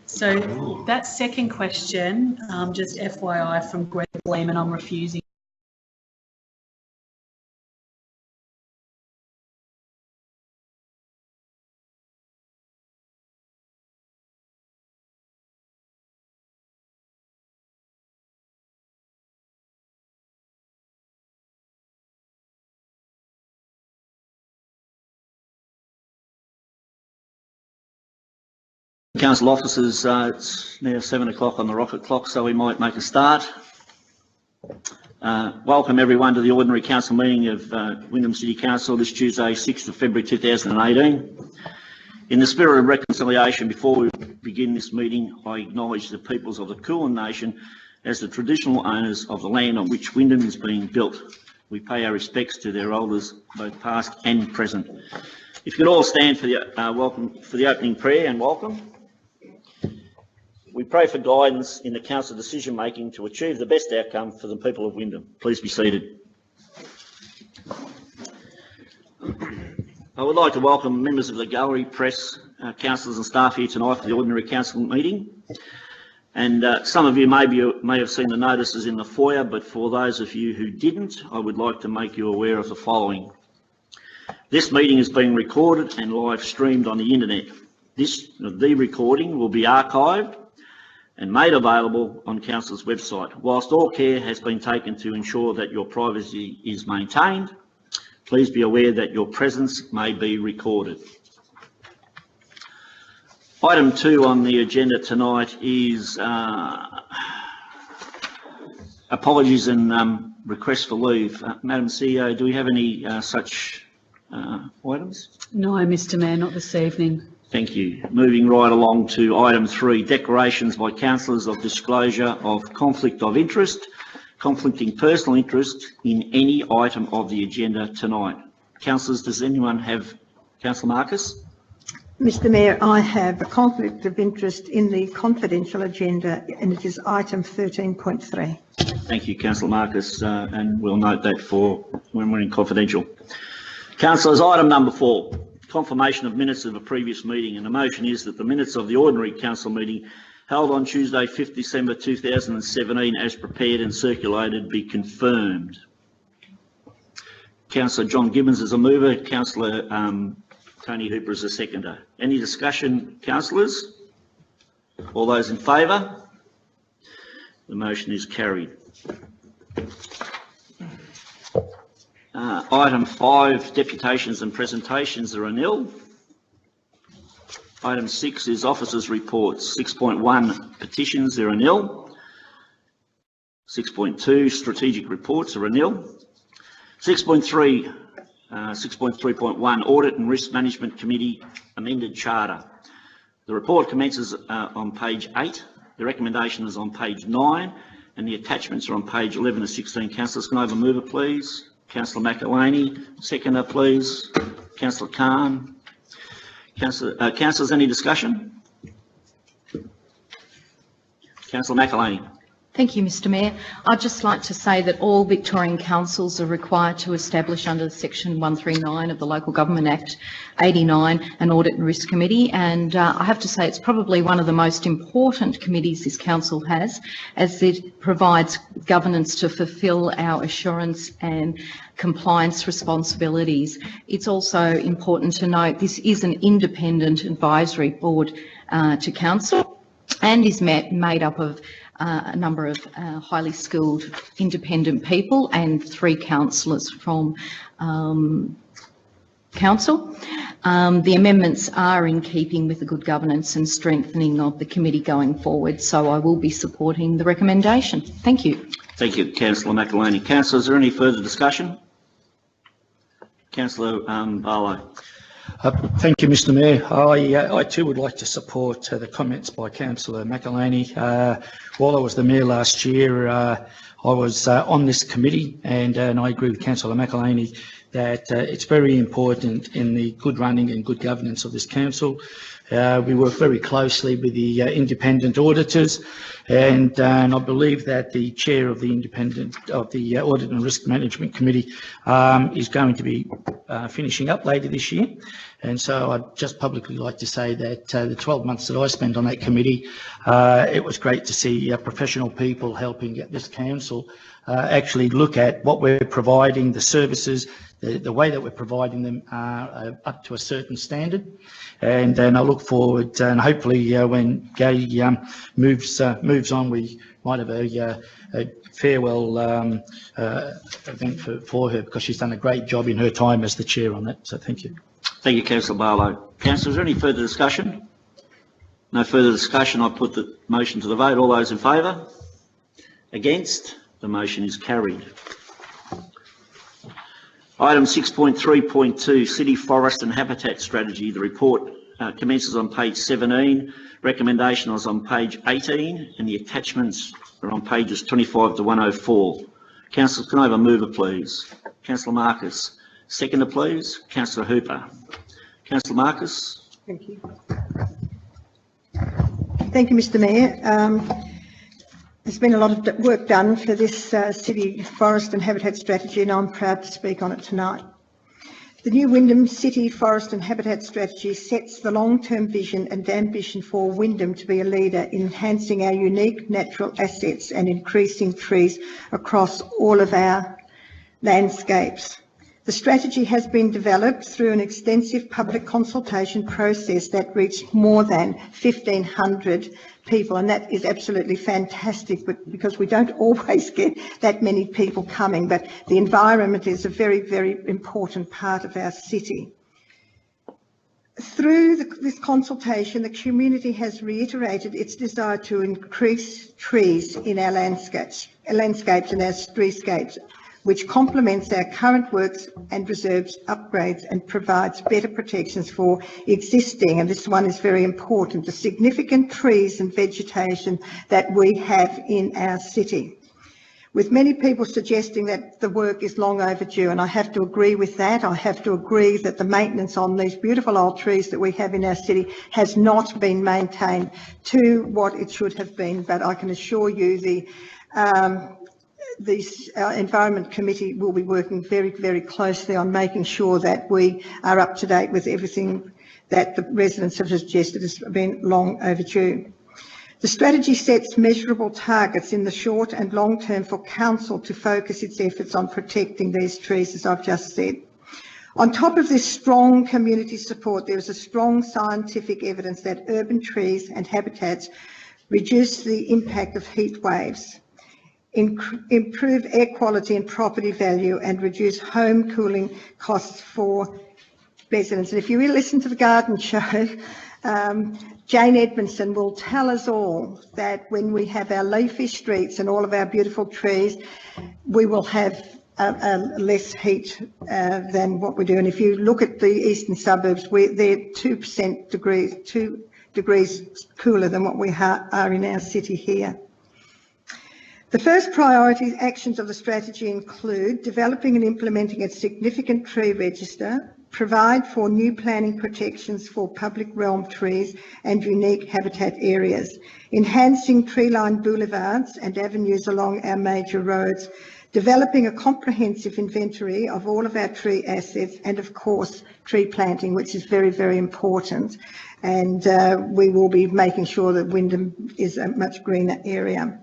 So that second question, just FYI from Greg Lehman, I'm refusing. Council officers, it's now 7 o'clock on the rocket clock, so we might make a start. Welcome everyone to the ordinary council meeting of Wyndham City Council this Tuesday, 6th of February 2018. In the spirit of reconciliation, before we begin this meeting, I acknowledge the peoples of the Kulin Nation as the traditional owners of the land on which Wyndham is being built. We pay our respects to their elders, both past and present. If you could all stand for the opening prayer and welcome. We pray for guidance in the council decision making to achieve the best outcome for the people of Wyndham. Please be seated. I would like to welcome members of the gallery, press, councillors and staff here tonight for the ordinary council meeting. And some of you may have seen the notices in the foyer, but for those of you who didn't, I would like to make you aware of the following. This meeting is being recorded and live streamed on the internet. The recording will be archived and made available on Council's website. Whilst all care has been taken to ensure that your privacy is maintained, please be aware that your presence may be recorded. Item 2 on the agenda tonight is apologies and requests for leave. Madam CEO, do we have any such items? No, Mr Mayor, not this evening. Thank you. Moving right along to item 3, declarations by councillors of disclosure of conflict of interest, conflicting personal interest in any item of the agenda tonight. Councillors, does anyone have? Councillor Marcus? Mr Mayor, I have a conflict of interest in the confidential agenda, and it is item 13.3. Thank you, Councillor Marcus, and we'll note that for when we're in confidential. Councillors, item number 4. Confirmation of minutes of a previous meeting, and the motion is that the minutes of the ordinary council meeting held on Tuesday 5th December 2017 as prepared and circulated be confirmed. Councillor John Gibbons is a mover, Councillor Tony Hooper is a seconder. Any discussion, councillors? All those in favour? The motion is carried. Item 5, deputations and presentations are a nil. Item 6 is officers' reports. 6.1, petitions are a nil. 6.2, strategic reports are a nil. 6.3, 6.3.1, audit and risk management committee amended charter. The report commences on page 8. The recommendation is on page 9, and the attachments are on page 11 to 16. Councillors, can I have a mover, please? Councillor McElhaney, seconder, please. Councillor Khan. Councillors, any discussion? Councillor McElhaney. Thank you, Mr Mayor. I'd just like to say that all Victorian councils are required to establish under Section 139 of the Local Government Act 89 an Audit and Risk Committee, and I have to say it's probably one of the most important committees this council has, as it provides governance to fulfil our assurance and compliance responsibilities. It's also important to note this is an independent advisory board to council and is made up of a number of highly skilled independent people and 3 councillors from council. The amendments are in keeping with the good governance and strengthening of the committee going forward, so I will be supporting the recommendation. Thank you. Thank you, Councillor McElhaney. Councillor, is there any further discussion? Councillor Barlow. Thank you, Mr Mayor. I too would like to support the comments by Councillor McElhaney. While I was the Mayor last year, I was on this committee, and I agree with Councillor McElhaney that it's very important in the good running and good governance of this council. We work very closely with the independent auditors, and I believe that the chair of the Audit and Risk Management Committee is going to be finishing up later this year. And so I'd just publicly like to say that the 12 months that I spent on that committee, it was great to see professional people helping at this council actually look at what we're providing, the services, the way that we're providing them are up to a certain standard. And then I look forward, and hopefully when Gay moves on, we might have a farewell event for her, because she's done a great job in her time as the chair on that. So thank you. Thank you, Councillor Barlow. Councillor, is there any further discussion? No further discussion. I put the motion to the vote. All those in favour? Against? The motion is carried. Item 6.3.2, City Forest and Habitat Strategy. The report commences on page 17. Recommendation is on page 18, and the attachments are on pages 25 to 104. Councillor, can I have a mover, please? Councillor Marcus. Seconder, please. Councillor Hooper. Councillor Marcus. Thank you. Thank you, Mr. Mayor. There's been a lot of work done for this City Forest and Habitat Strategy, and I'm proud to speak on it tonight. The new Wyndham City Forest and Habitat Strategy sets the long-term vision and ambition for Wyndham to be a leader in enhancing our unique natural assets and increasing trees across all of our landscapes. The strategy has been developed through an extensive public consultation process that reached more than 1,500 people, and that is absolutely fantastic, but because we don't always get that many people coming, but the environment is a very, very important part of our city. Through this consultation, the community has reiterated its desire to increase trees in our landscapes and our streetscapes, which complements our current works and reserves upgrades and provides better protections for existing, and this one is very important, the significant trees and vegetation that we have in our city. With many people suggesting that the work is long overdue, and I have to agree with that. I have to agree that the maintenance on these beautiful old trees that we have in our city has not been maintained to what it should have been, but I can assure you the Environment Committee will be working very, very closely on making sure that we are up to date with everything that the residents have suggested has been long overdue. The strategy sets measurable targets in the short and long term for Council to focus its efforts on protecting these trees, as I've just said. On top of this strong community support, there is a strong scientific evidence that urban trees and habitats reduce the impact of heat waves, improve air quality and property value, and reduce home cooling costs for residents. And if you really listen to the Garden Show, Jane Edmondson will tell us all that when we have our leafy streets and all of our beautiful trees, we will have less heat than what we do. And if you look at the eastern suburbs, they're 2 degrees cooler than what we are in our city here. The first priority actions of the strategy include developing and implementing a significant tree register, provide for new planning protections for public realm trees and unique habitat areas, enhancing tree-lined boulevards and avenues along our major roads, developing a comprehensive inventory of all of our tree assets, and of course tree planting, which is very, very important. And we will be making sure that Wyndham is a much greener area.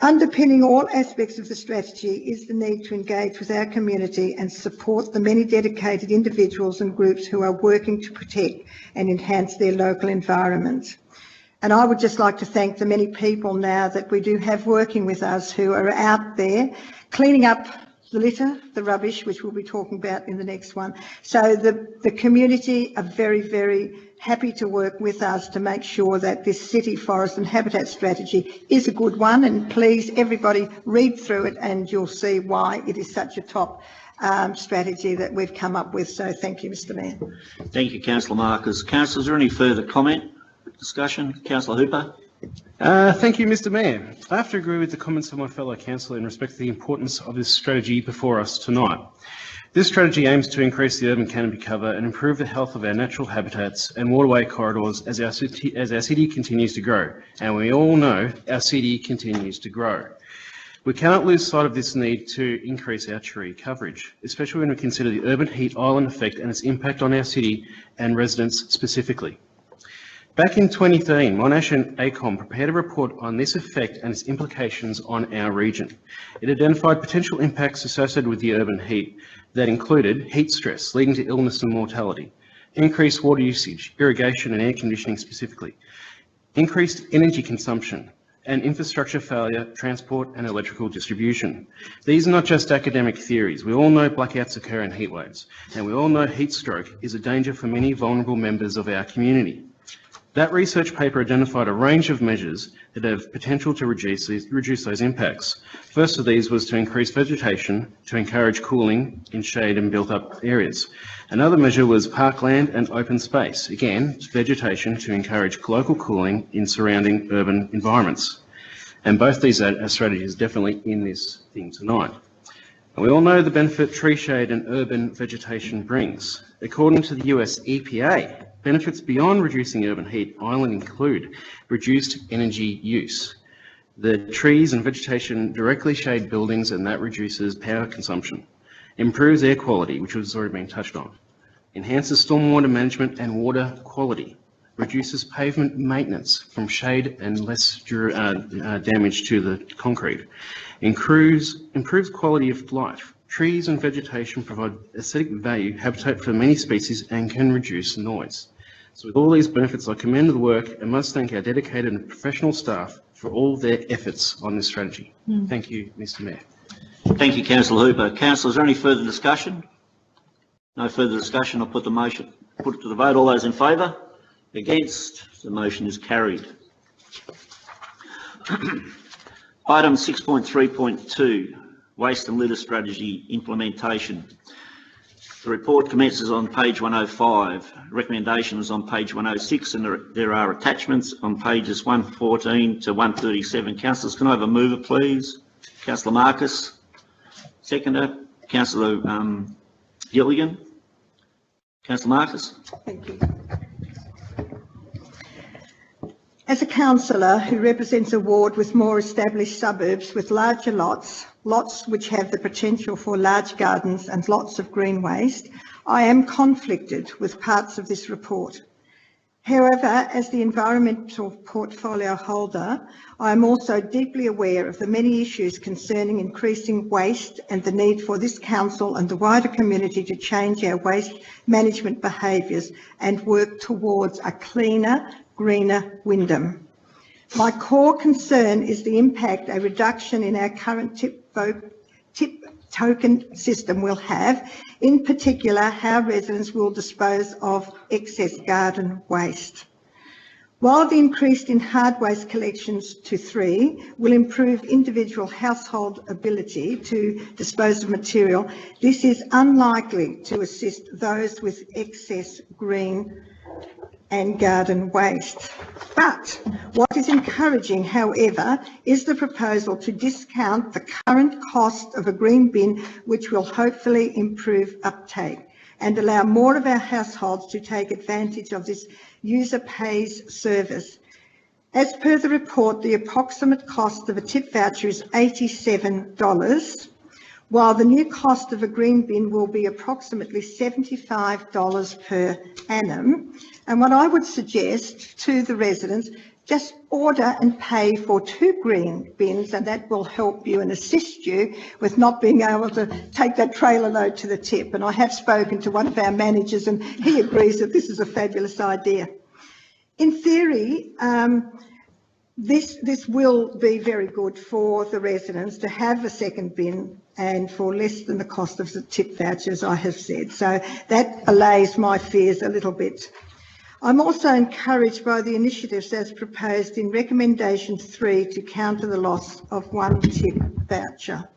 Underpinning all aspects of the strategy is the need to engage with our community and support the many dedicated individuals and groups who are working to protect and enhance their local environment. And I would just like to thank the many people now that we do have working with us who are out there cleaning up the litter, the rubbish, which we'll be talking about in the next one. So the community are very, very happy to work with us to make sure that this City Forest and Habitat Strategy is a good one, and please everybody read through it and you'll see why it is such a top strategy that we've come up with. So thank you, Mr. Mayor. Thank you, Councillor Marcus. Councillor, is there any further comment, discussion? Councillor Hooper. Thank you, Mr. Mayor. I have to agree with the comments of my fellow councillor in respect to the importance of this strategy before us tonight. This strategy aims to increase the urban canopy cover and improve the health of our natural habitats and waterway corridors as our city continues to grow. And we all know our city continues to grow. We cannot lose sight of this need to increase our tree coverage, especially when we consider the urban heat island effect and its impact on our city and residents specifically. Back in 2013, Monash and ACOM prepared a report on this effect and its implications on our region. It identified potential impacts associated with the urban heat that included heat stress leading to illness and mortality, increased water usage, irrigation and air conditioning specifically, increased energy consumption, and infrastructure failure, transport and electrical distribution. These are not just academic theories. We all know blackouts occur in heat waves, and we all know heat stroke is a danger for many vulnerable members of our community. That research paper identified a range of measures that have potential to reduce those impacts. First of these was to increase vegetation to encourage cooling in shade and built-up areas. Another measure was parkland and open space. Again, vegetation to encourage local cooling in surrounding urban environments. And both these strategies are definitely in this thing tonight. And we all know the benefit tree shade and urban vegetation brings. According to the US EPA, benefits beyond reducing urban heat island include reduced energy use. The trees and vegetation directly shade buildings and that reduces power consumption. Improves air quality, which has already been touched on. Enhances stormwater management and water quality. Reduces pavement maintenance from shade and less damage to the concrete. Improves quality of life. Trees and vegetation provide aesthetic value, habitat for many species, and can reduce noise. So with all these benefits, I commend the work and must thank our dedicated and professional staff for all their efforts on this strategy. Thank you, Mr. Mayor. Thank you, Councillor Hooper. Councillors, is there any further discussion? No further discussion. I'll put the motion, put it to the vote. All those in favour? Against? The motion is carried. Item 6.3.2, Waste and Litter Strategy Implementation. The report commences on page 105. Recommendation is on page 106, and there are attachments on pages 114 to 137. Councillors, can I have a mover, please? Councillor Marcus. Seconder, Councillor Gilligan. Councillor Marcus. Thank you. As a councillor who represents a ward with more established suburbs with larger lots which have the potential for large gardens and lots of green waste, I am conflicted with parts of this report. However, as the environmental portfolio holder, I am also deeply aware of the many issues concerning increasing waste and the need for this council and the wider community to change our waste management behaviours and work towards a cleaner, greener Wyndham. My core concern is the impact a reduction in our current tip token system will have, in particular how residents will dispose of excess garden waste. While the increase in hard waste collections to 3 will improve individual household ability to dispose of material, this is unlikely to assist those with excess green and garden waste. But what is encouraging, however, is the proposal to discount the current cost of a green bin, which will hopefully improve uptake and allow more of our households to take advantage of this user pays service. As per the report, the approximate cost of a tip voucher is $87, while the new cost of a green bin will be approximately $75 per annum. And what I would suggest to the residents, just order and pay for 2 green bins, and that will help you and assist you with not being able to take that trailer load to the tip. And I have spoken to one of our managers and he agrees that this is a fabulous idea. In theory, this will be very good for the residents to have a second bin and for less than the cost of the tip vouchers, I have said. So that allays my fears a little bit. I'm also encouraged by the initiatives as proposed in recommendation 3 to counter the loss of 1 tip voucher.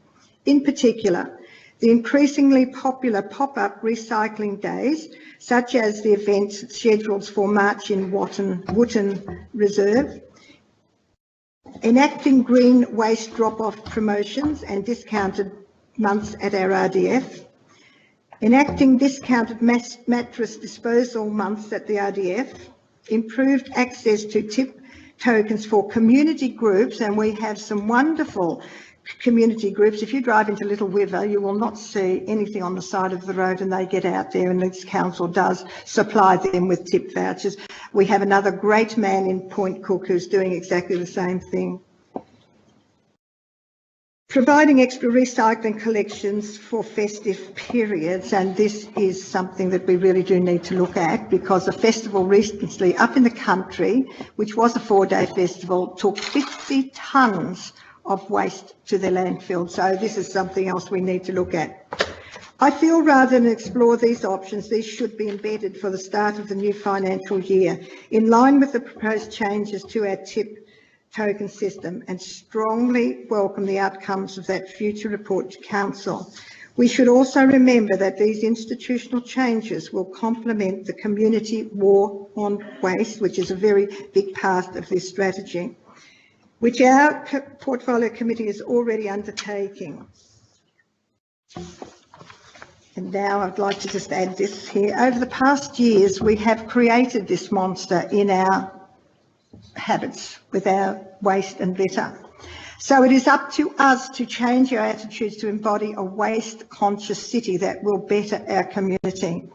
In particular, the increasingly popular pop-up recycling days, such as the event scheduled for March in Wootton Reserve, enacting green waste drop-off promotions and discounted months at our RDF, enacting discounted mattress disposal months at the RDF, improved access to tip tokens for community groups, and we have some wonderful community groups. If you drive into Little River, you will not see anything on the side of the road, and they get out there, and this council does supply them with tip vouchers. We have another great man in Point Cook who's doing exactly the same thing. Providing extra recycling collections for festive periods, and this is something that we really do need to look at, because a festival recently up in the country, which was a 4-day festival, took 50 tonnes of waste to their landfill. So this is something else we need to look at. I feel rather than explore these options, these should be embedded for the start of the new financial year, in line with the proposed changes to our tip token system, and strongly welcome the outcomes of that future report to Council. We should also remember that these institutional changes will complement the community war on waste, which is a very big part of this strategy, which our portfolio committee is already undertaking. And now I'd like to just add this here. Over the past years, we have created this monster in our habits with our waste and litter. So it is up to us to change our attitudes to embody a waste-conscious city that will better our community.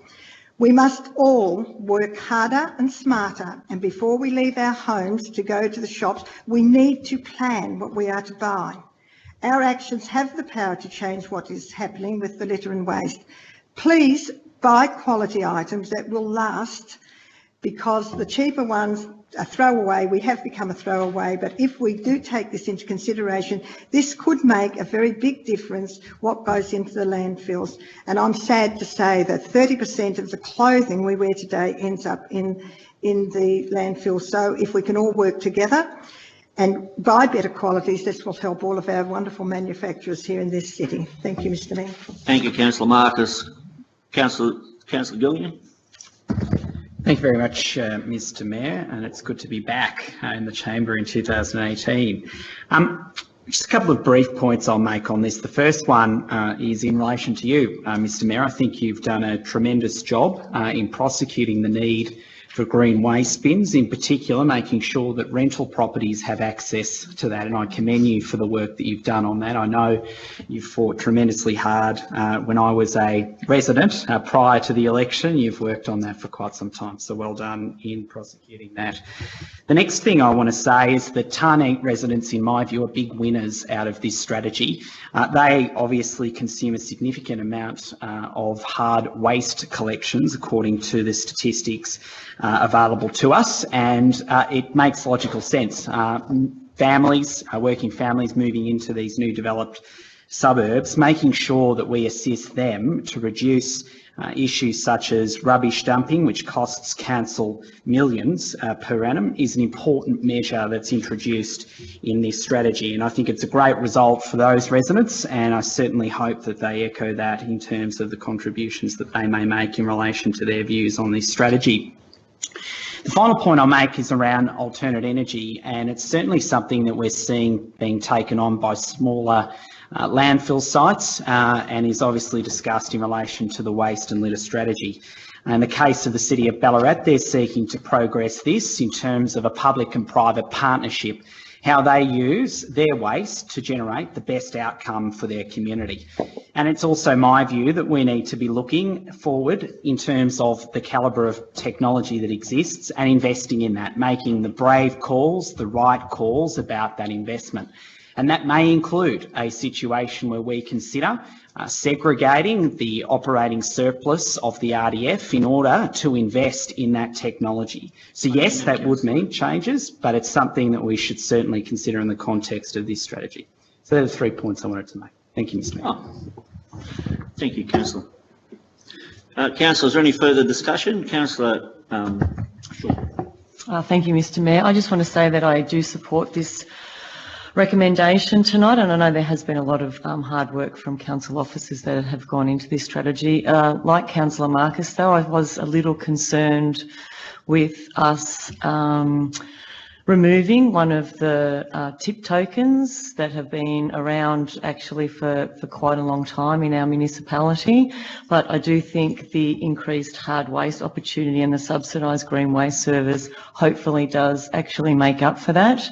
We must all work harder and smarter, and before we leave our homes to go to the shops, we need to plan what we are to buy. Our actions have the power to change what is happening with the litter and waste. Please buy quality items that will last, because the cheaper ones a throwaway, we have become a throwaway, but if we do take this into consideration, this could make a very big difference what goes into the landfills. And I'm sad to say that 30% of the clothing we wear today ends up in the landfill. So if we can all work together and buy better qualities, this will help all of our wonderful manufacturers here in this city. Thank you, Mr. Mayor. Thank you, Councillor Marcus. Councillor Gillian. Thank you very much, Mr. Mayor, and it's good to be back in the chamber in 2018. Just a couple of brief points I'll make on this. The first one is in relation to you, Mr. Mayor. I think you've done a tremendous job in prosecuting the need for green waste bins, in particular making sure that rental properties have access to that, and I commend you for the work that you've done on that. I know you've fought tremendously hard. When I was a resident prior to the election, you've worked on that for quite some time, so well done in prosecuting that. The next thing I want to say is that Tarneet residents, in my view, are big winners out of this strategy. They obviously consume a significant amount of hard waste collections, according to the statistics available to us, and it makes logical sense. Families, working families moving into these new developed suburbs, making sure that we assist them to reduce issues such as rubbish dumping, which costs council millions per annum, is an important measure that's introduced in this strategy. And I think it's a great result for those residents, and I certainly hope that they echo that in terms of the contributions that they may make in relation to their views on this strategy. The final point I'll make is around alternate energy, and it's certainly something that we're seeing being taken on by smaller landfill sites and is obviously discussed in relation to the waste and litter strategy. In the case of the City of Ballarat, they're seeking to progress this in terms of a public and private partnership, how they use their waste to generate the best outcome for their community. And it's also my view that we need to be looking forward in terms of the calibre of technology that exists and investing in that, making the brave calls, the right calls about that investment. And that may include a situation where we consider segregating the operating surplus of the RDF in order to invest in that technology. So yes, that would mean changes, but it's something that we should certainly consider in the context of this strategy. So those are the 3 points I wanted to make. Thank you, Mr. Mayor. Thank you, Councillor. Councillor, is there any further discussion? Councillor Shaw. Thank you, Mr. Mayor. I just want to say that I do support this recommendation tonight, and I know there has been a lot of hard work from council officers that have gone into this strategy. Like Councillor Marcus, though, I was a little concerned with us removing one of the tip tokens that have been around actually for quite a long time in our municipality. But I do think the increased hard waste opportunity and the subsidised green waste service hopefully does actually make up for that.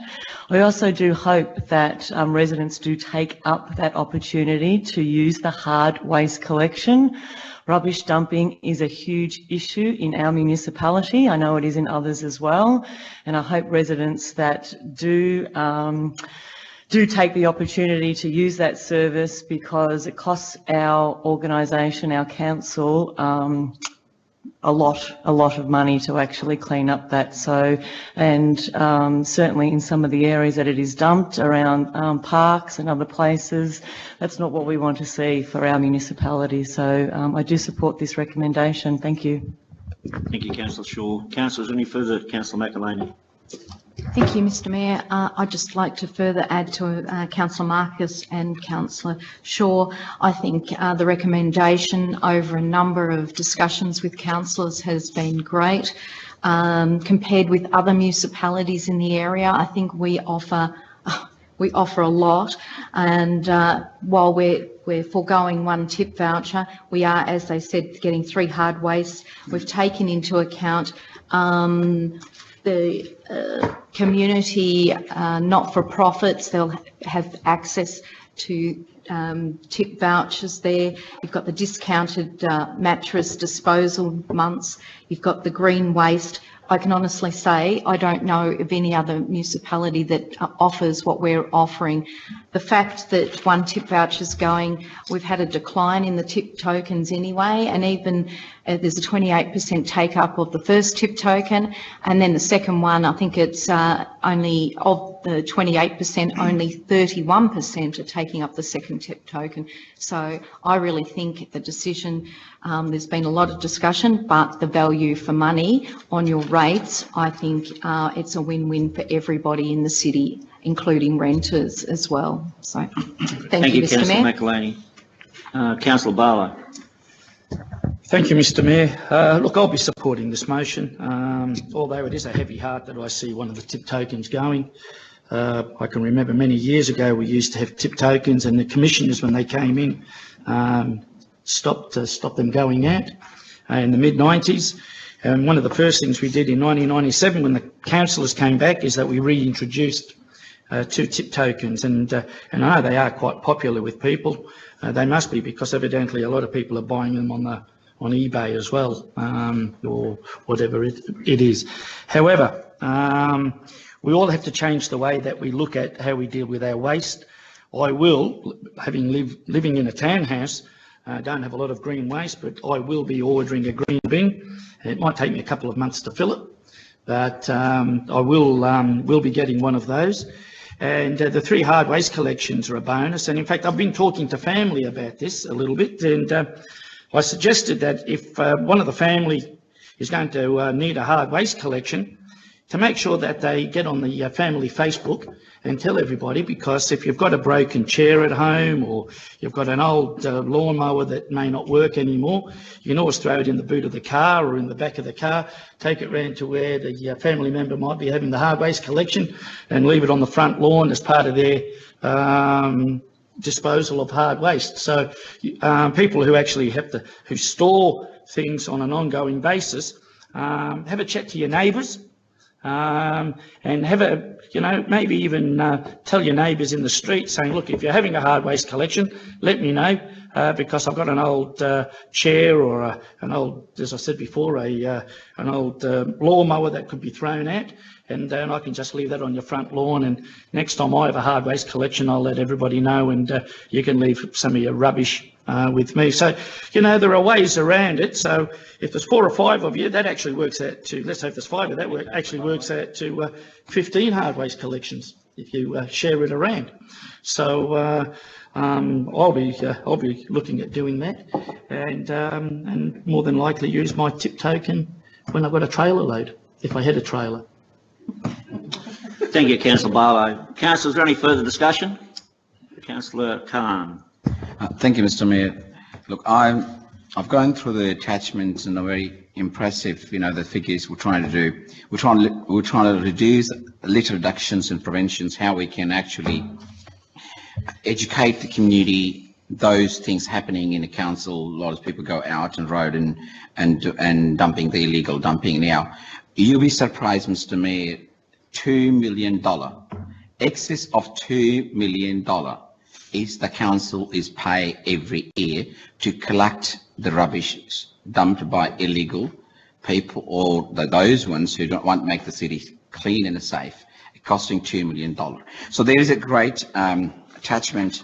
I also do hope that residents do take up that opportunity to use the hard waste collection. Rubbish dumping is a huge issue in our municipality. I know it is in others as well, and I hope residents that do take the opportunity to use that service, because it costs our organisation, our council, a lot of money to actually clean up that. So, and certainly in some of the areas that it is dumped around parks and other places, that's not what we want to see for our municipality. So I do support this recommendation. Thank you. Thank you, Councillor Shaw. Councillors, any further? Councillor McElhaney. Thank you, Mr Mayor. I'd just like to further add to Councillor Marcus and Councillor Shaw. I think the recommendation over a number of discussions with councillors has been great. Compared with other municipalities in the area, I think we offer a lot, and while we're foregoing one tip voucher, we are, as they said, getting 3 hard wastes. We've taken into account the community not-for-profits. They'll have access to tip vouchers there. You've got the discounted mattress disposal months. You've got the green waste. I can honestly say I don't know of any other municipality that offers what we're offering. The fact that one tip voucher is going, we've had a decline in the tip tokens anyway, and even there's a 28% take up of the first tip token, and then the second one, I think it's only of the 28%, only 31% are taking up the second tip token. So I really think the decision, there's been a lot of discussion, but the value for money on your rates, I think it's a win-win for everybody in the city, including renters as well. So thank you, Mr Mayor. Councillor McElhaney. Councillor Barlow. Thank you, Mr Mayor. Look, I'll be supporting this motion, although it is a heavy heart that I see one of the tip tokens going. I can remember many years ago we used to have tip tokens, and the commissioners, when they came in, stopped them going out in the mid-90s. And one of the first things we did in 1997 when the councillors came back is that we reintroduced 2 tip tokens, and I know they are quite popular with people. They must be, because evidently a lot of people are buying them on eBay as well, or whatever it is. However, we all have to change the way that we look at how we deal with our waste. I will, having living in a townhouse, don't have a lot of green waste, but I will be ordering a green bin. It might take me a couple of months to fill it, but I will be getting one of those. And the 3 hard waste collections are a bonus. And in fact, I've been talking to family about this a little bit, and I suggested that if one of the family is going to need a hard waste collection, to make sure that they get on the family Facebook and tell everybody, because if you've got a broken chair at home, or you've got an old lawnmower that may not work anymore, you can always throw it in the boot of the car or in the back of the car, take it round to where the family member might be having the hard waste collection, and leave it on the front lawn as part of their disposal of hard waste. So people who actually who store things on an ongoing basis, have a chat to your neighbours, and have a, maybe even tell your neighbours in the street, saying, look, if you're having a hard waste collection, let me know, because I've got an old chair or an old, as I said before, an old lawnmower that could be thrown out, and then I can just leave that on your front lawn, and next time I have a hard waste collection, I'll let everybody know, and you can leave some of your rubbish with me. So, there are ways around it. So if there's 4 or 5 of you, that actually works out to, let's say if there's 5 of that, actually works out to 15 hard waste collections if you share it around. So I'll be looking at doing that, and more than likely use my tip token when I've got a trailer load, if I had a trailer. Thank you, Councillor Barlow. Councillors, is there any further discussion? Councillor Khan. Thank you, Mr Mayor. Look, I've gone through the attachments in a very impressive, the figures we're trying to do. We're trying to reduce litter reductions and preventions, how we can actually educate the community, those things happening in the council. A lot of people go out and road and dumping, the illegal dumping. Now, you'll be surprised, Mr. Mayor, $2 million, excess of $2 million is the council is pay every year to collect the rubbish dumped by illegal people, or those ones who don't want to make the city clean and safe, costing $2 million. So there is a great attachment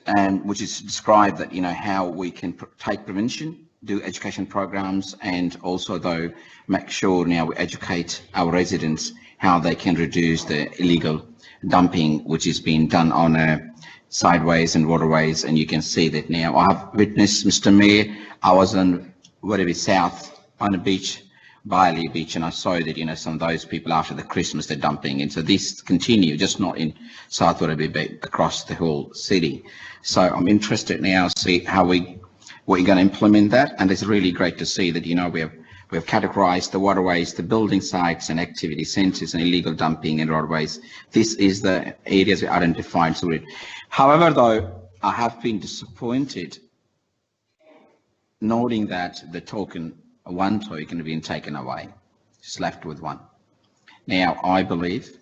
and which is described that, how we can take prevention, do education programs, and also though make sure now we educate our residents how they can reduce the illegal dumping which is being done on sideways and waterways. And you can see that now. I've witnessed, Mr. Mayor, I was on whatever south on a beach, Bailey Beach, and I saw that, some of those people after the Christmas they're dumping. And so this continue, just not in South Werribee, but across the whole city. So I'm interested now to see how we're going to implement that. And it's really great to see that, we have categorized the waterways, the building sites and activity centres and illegal dumping in roadways. This is the areas we identified. However, though, I have been disappointed noting that one token being taken away, just left with one. Now, I believe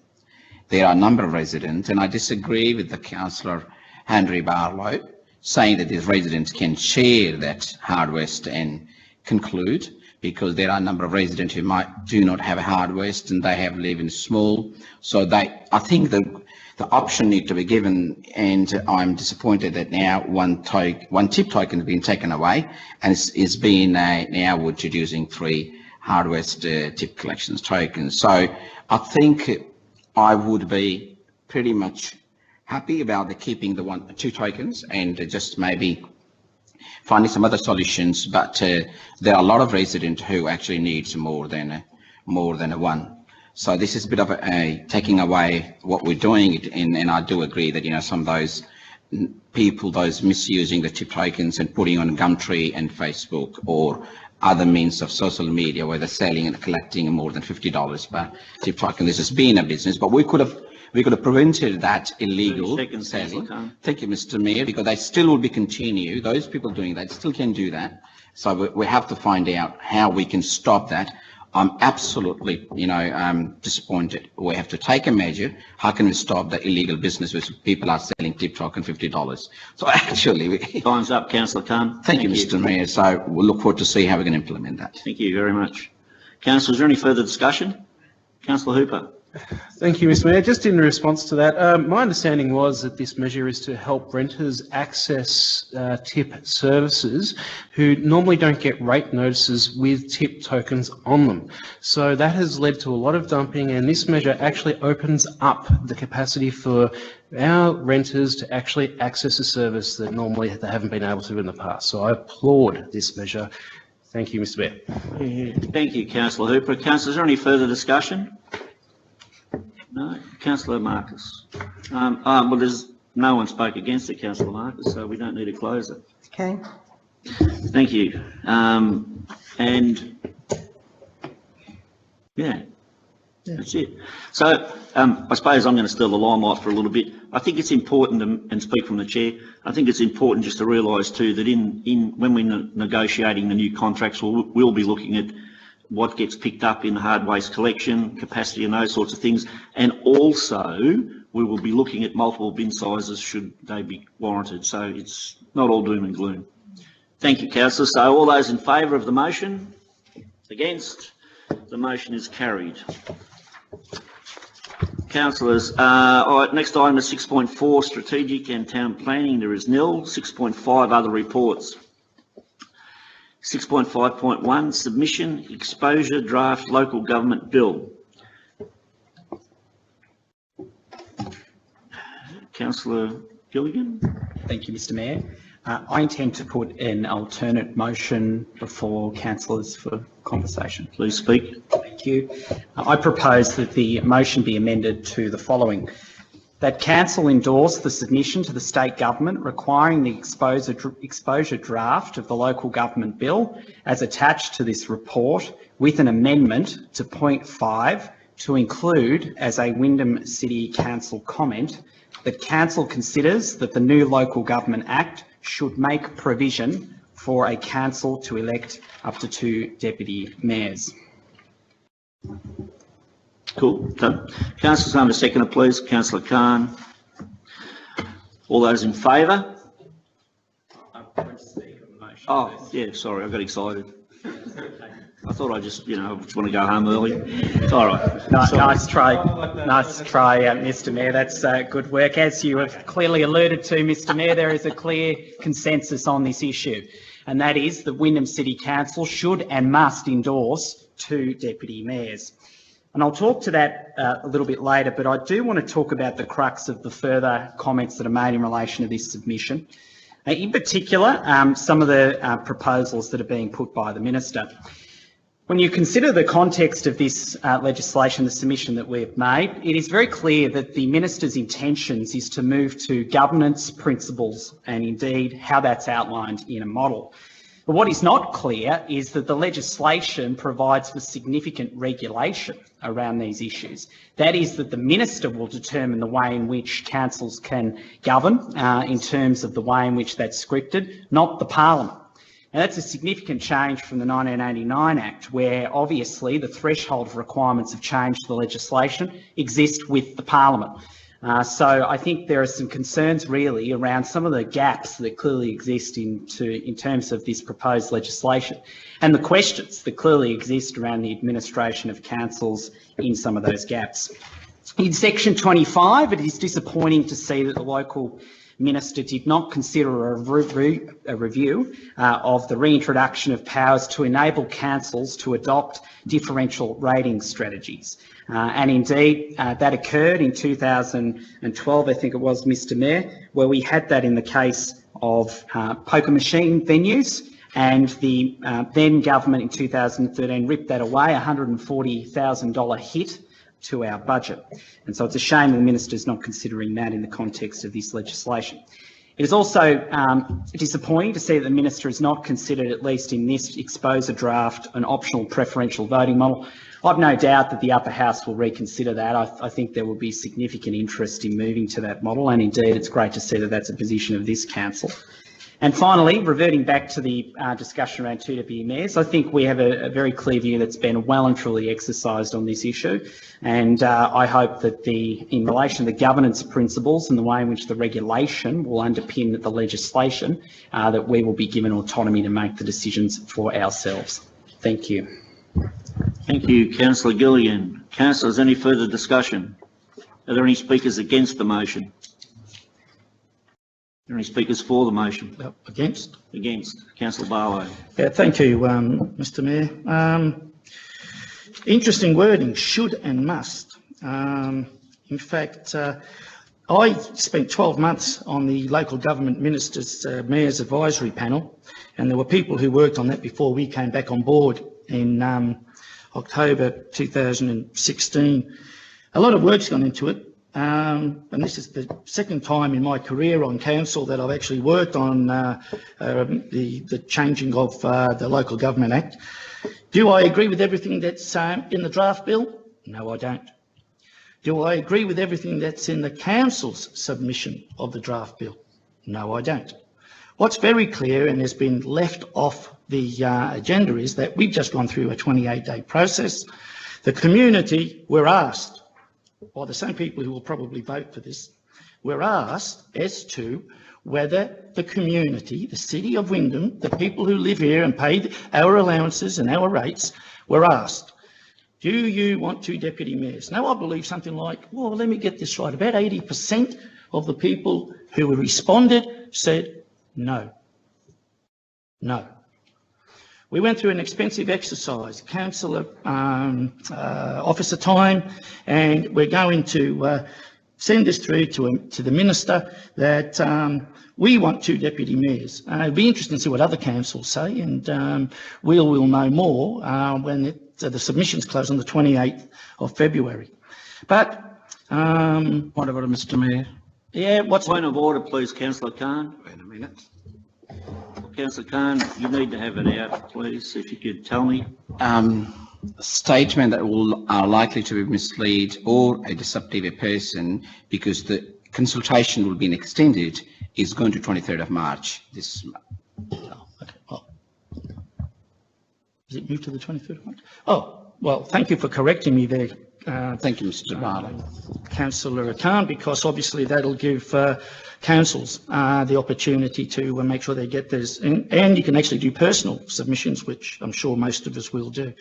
there are a number of residents, and I disagree with the Councillor Henry Barlow, saying that these residents can share that hard waste and conclude, because there are a number of residents who do not have a hard waste and they have live in small. So I think the option need to be given, and I'm disappointed that now one tip token has been taken away, and it's being now introducing 3 hard waste tip collections tokens. So I think I would be pretty much happy about keeping the 2 tokens and just maybe finding some other solutions, but there are a lot of residents who actually needs more than a one. So this is a bit of a taking away what we're doing, and I do agree that some of those people, those misusing the tip tokens and putting on Gumtree and Facebook or other means of social media where they're selling and collecting more than $50 per tip token. This has been a business, but we could have prevented that illegal selling. Thank you, Mr. Mayor, because they still will be continue. Those people doing that still can do that. So we have to find out how we can stop that. I'm absolutely, disappointed. We have to take a measure. How can we stop the illegal business where people are selling tip token $50? So actually, time's up, Councillor Khan. Thank you, Mr. Mayor. So we'll look forward to see how we can implement that. Thank you very much. Councillor, is there any further discussion? Councillor Hooper. Thank you, Mr. Mayor. Just in response to that, my understanding was that this measure is to help renters access tip services who normally don't get rate notices with tip tokens on them. So that has led to a lot of dumping, and this measure actually opens up the capacity for our renters to actually access a service that normally they haven't been able to in the past. So I applaud this measure. Thank you, Mr. Mayor. Thank you, Councillor Hooper. Councillor, is there any further discussion? No. Councillor Marcus. Well, there's no one spoke against it, Councillor Marcus, so we don't need to close it. Okay. Thank you. And yeah, that's it. So I suppose I'm going to steal the limelight for a little bit. I think it's important, and speak from the chair, I think it's important just to realise too that when we're negotiating the new contracts, we'll be looking at what gets picked up in the hard waste collection, capacity and those sorts of things. And also we will be looking at multiple bin sizes should they be warranted. So it's not all doom and gloom. Thank you, Councillor. So all those in favour of the motion? Against? The motion is carried. Councillors, all right, next item is 6.4, strategic and town planning. There is nil. 6.5, other reports. 6.5.1, submission, exposure, draft local government bill. Councillor Gilligan. Thank you, Mr. Mayor. I intend to put an alternate motion before councillors for conversation. Please speak. Thank you. I propose that the motion be amended to the following. that Council endorse the submission to the State Government requiring the exposure draft of the Local Government Bill as attached to this report with an amendment to point 5 to include as a Wyndham City Council comment that Council considers that the new Local Government Act should make provision for a council to elect up to 2 deputy mayors. Cool. Councillor Sanders, seconder, please. Councillor Khan. All those in favour? Oh, yeah, sorry, I got excited. I thought I just, I just want to go home early. It's all right. Nice try, Mr Mayor. That's good work. As you have clearly alluded to, Mr Mayor, there is a clear consensus on this issue, and that is that Wyndham City Council should and must endorse 2 deputy mayors. And I'll talk to that a little bit later, but I do want to talk about the crux of the further comments that are made in relation to this submission. In particular, some of the proposals that are being put by the Minister. When you consider the context of this legislation, the submission that we've made, it is very clear that the Minister's intentions is to move to governance principles and indeed how that's outlined in a model. But what is not clear is that the legislation provides for significant regulation around these issues. That is that the Minister will determine the way in which councils can govern in terms of the way in which that's scripted, not the Parliament. Now, that's a significant change from the 1989 Act, where obviously the threshold requirements of change to the legislation exist with the Parliament. So I think there are some concerns really around some of the gaps that clearly exist in terms of this proposed legislation, and the questions that clearly exist around the administration of councils in some of those gaps. In section 25, it is disappointing to see that the local Minister did not consider a review of the reintroduction of powers to enable councils to adopt differential rating strategies. And indeed, that occurred in 2012, I think it was, Mr Mayor, where we had that in the case of poker machine venues, and the then government in 2013 ripped that away, a $140,000 hit to our budget. And so it's a shame the Minister is not considering that in the context of this legislation. It is also disappointing to see that the Minister has not considered, at least in this exposure draft, an optional preferential voting model. I've no doubt that the upper house will reconsider that. I think there will be significant interest in moving to that model, and indeed it's great to see that that's a position of this council. And finally, reverting back to the discussion around 2 deputy mayors, I think we have a very clear view that's been well and truly exercised on this issue, and I hope that in relation to the governance principles and the way in which the regulation will underpin the legislation, that we will be given autonomy to make the decisions for ourselves. Thank you. Thank you, Councillor Gilligan. Councillors, any further discussion? Are there any speakers against the motion? Are there any speakers for the motion? Against? Against. Councillor Barlow. Yeah, thank you, Mr Mayor. Interesting wording, should and must. In fact, I spent 12 months on the Local Government Ministers' Mayor's Advisory Panel, and there were people who worked on that before we came back on board in October 2016. A lot of work's gone into it. And this is the second time in my career on council that I've actually worked on the changing of the Local Government Act. Do I agree with everything that's in the draft bill? No, I don't. Do I agree with everything that's in the council's submission of the draft bill? No, I don't. What's very clear and has been left off the agenda is that we've just gone through a 28-day process. The community were asked, by the same people who will probably vote for this, were asked as to whether the community, the City of Wyndham, the people who live here and pay our allowances and our rates, were asked, do you want 2 deputy mayors? Now, I believe something like, well, let me get this right, about 80% of the people who responded said no. No. We went through an expensive exercise, councillor officer time, and we're going to send this through to the Minister that we want 2 deputy mayors. It'll be interesting to see what other councils say, and we'll know more when the submissions close on the 28th of February. But What about Mr. Mayor? Yeah, what's Point of order, please, Councillor Khan. Wait a minute. Councillor Khan, you need to have it out, please, if you could tell me. Statement that are likely to be mislead or a deceptive person because the consultation will be extended is going to 23rd of March. This. Oh, okay. Oh. Is it moved to the 23rd of March? Oh, well, thank you for correcting me there. Thank you, Mr. Barlow. Councillor Khan, because obviously that'll give councils the opportunity to make sure they get this, and you can actually do personal submissions, which I'm sure most of us will do.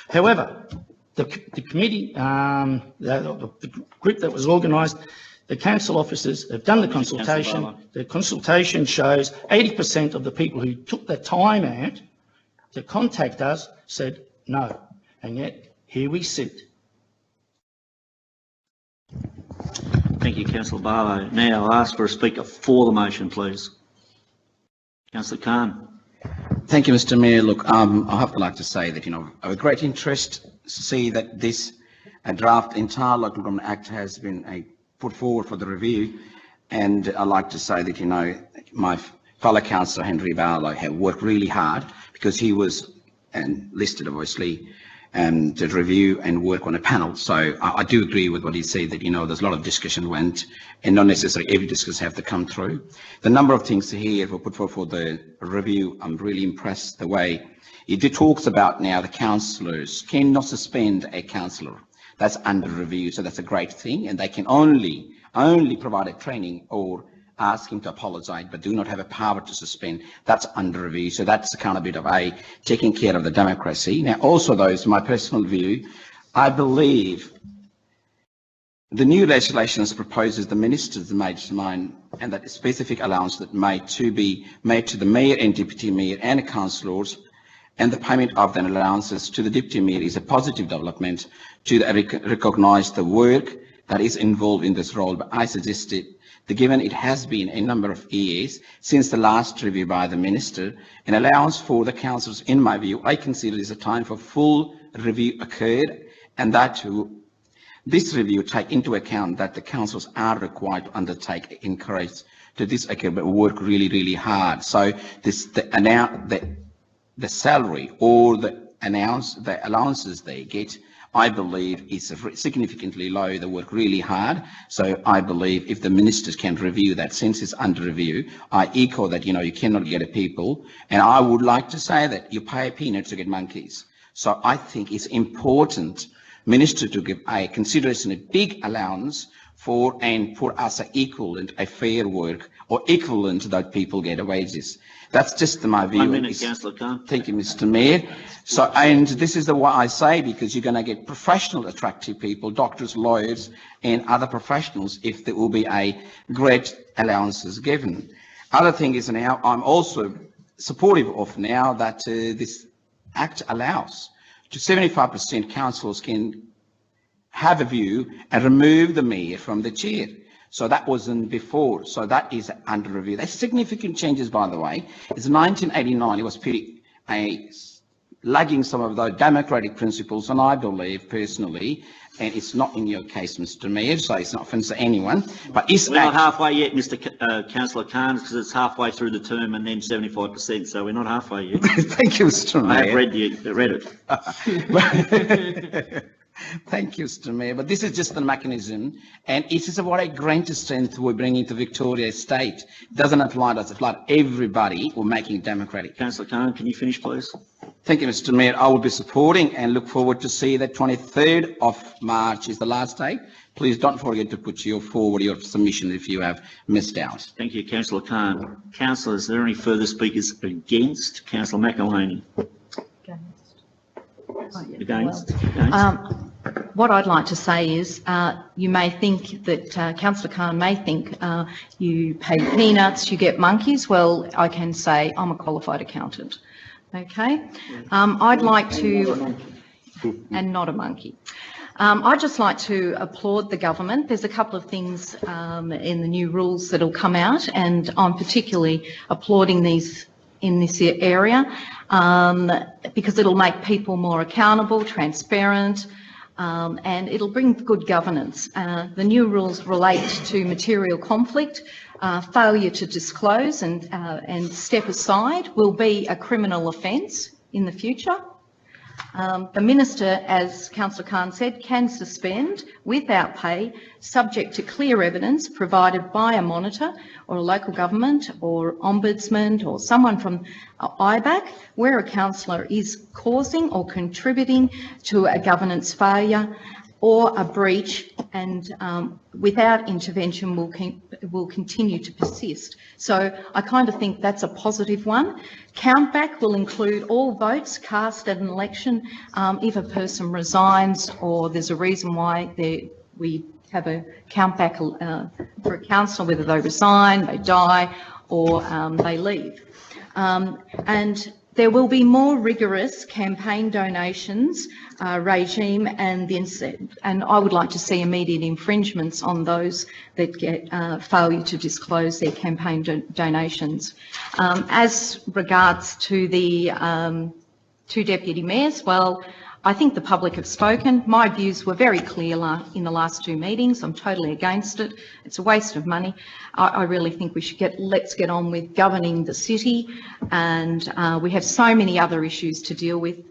However, the committee, the group that was organised, the council officers have done the consultation. The consultation shows 80% of the people who took the time out to contact us said no, and yet here we sit. Thank you, Councillor Barlow. Now I'll ask for a speaker for the motion, please. Councillor Khan. Thank you, Mr. Mayor. Look, I have to like to say that, I have great interest to see that this draft entire Local Government Act has been put forward for the review. And I'd like to say that, my fellow councillor Henry Barlow have worked really hard because he was listed, obviously, to review and work on a panel. So I do agree with what he said that, there's a lot of discussion went and not necessarily every discussion have to come through. The number of things here were put forward for the review, I'm really impressed the way it talks about now the councillors cannot suspend a councillor. That's under review, so that's a great thing, and they can only provide a training or ask him to apologise, but do not have a power to suspend. That's under review, so that's kind of a bit of taking care of the democracy. Now, also, though, is my personal view, I believe the new legislation proposes the ministers made to mine, and that specific allowance that be made to the mayor and deputy mayor and councillors, and the payment of the allowances to the deputy mayor is a positive development to recognise the work that is involved in this role. But I suggested that given it has been a number of years since the last review by the minister, an allowance for the councillors, in my view, I consider is a time for full review occurred, and that this review take into account that the councillors are required to undertake, encourage to this occur, but work really, really hard. So the salary or the allowances they get, I believe is significantly low. They work really hard. So I believe if the ministers can review that, since it's under review, I echo that, you cannot get a people. And I would like to say that you pay peanuts to get monkeys. So I think it's important, minister, to give a consideration, a big allowance for us an equivalent, a fair work, or equivalent that people get wages. That's just my view. 1 minute, Councillor Khan. Thank you, Mr. Mayor. So, and this is what I say, because you're going to get professional, attractive people, doctors, lawyers, and other professionals if there will be a great allowances given. Other thing is now, I'm also supportive of now that this Act allows to 75% councillors can have a view and remove the mayor from the chair. So that wasn't before. So that is under review. That's significant changes, by the way. It's 1989. It was pretty lagging some of those democratic principles, and I believe personally, and it's not in your case, Mr. Mayor, so it's not offensive to anyone, but it's we're not halfway yet, Councillor Khan, because it's halfway through the term and then 75%, so we're not halfway yet. Thank you, Mr. Mayor. I have read it. Thank you, Mr. Mayor. But this is just the mechanism, and it is what a great strength we're bringing to Victoria State. It doesn't apply to us, it applies to everybody. We're making it democratic. Councillor Khan, can you finish, please? Thank you, Mr. Mayor. I will be supporting and look forward to see that 23rd of March is the last day. Please don't forget to put forward your submission if you have missed out. Thank you, Councillor Khan. Councillor, is there any further speakers against? Councillor McElhaney. Against? What I'd like to say is you may think that Councillor Khan may think you pay peanuts, you get monkeys. Well, I can say I'm a qualified accountant. Okay, I'd like to, and not a monkey. I'd just like to applaud the government. There's a couple of things in the new rules that will come out, and I'm particularly applauding these in this area because it'll make people more accountable, transparent, and it'll bring good governance. The new rules relate to material conflict, failure to disclose and step aside will be a criminal offence in the future. The Minister, as Councillor Khan said, can suspend without pay, subject to clear evidence provided by a monitor or a local government or ombudsman or someone from IBAC, where a councillor is causing or contributing to a governance failure or a breach, and without intervention will continue to persist. So I kind of think that's a positive one. Countback will include all votes cast at an election if a person resigns or there's a reason why we have a countback for a councillor, whether they resign, they die, or they leave. And there will be more rigorous campaign donations regime, and I would like to see immediate infringements on those that get failure to disclose their campaign donations. As regards to the two deputy mayors, well, I think the public have spoken. My views were very clear in the last two meetings. I'm totally against it. It's a waste of money. I really think we should let's get on with governing the city, and we have so many other issues to deal with.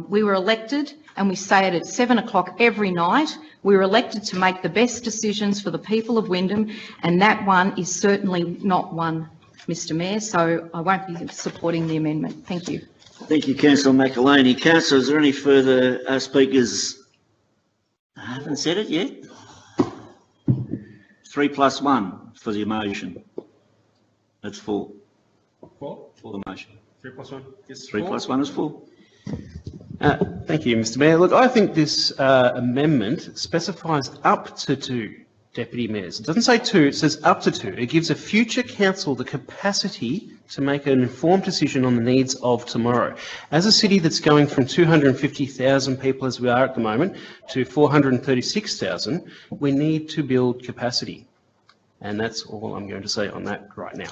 We were elected, and we say it at 7 o'clock every night. We were elected to make the best decisions for the people of Wyndham, and that one is certainly not one, Mr Mayor, so I won't be supporting the amendment. Thank you. Thank you, Councillor McElhaney. Councillor, is there any further speakers? I haven't said it yet. 3+1 for the motion. That's 4. 4? For the motion. 3+1 is 3+1 is 4. Thank you, Mr Mayor. Look, I think this amendment specifies up to 2 deputy mayors. It doesn't say 2, it says up to 2. It gives a future council the capacity to make an informed decision on the needs of tomorrow. As a city that's going from 250,000 people as we are at the moment to 436,000, we need to build capacity. And that's all I'm going to say on that right now.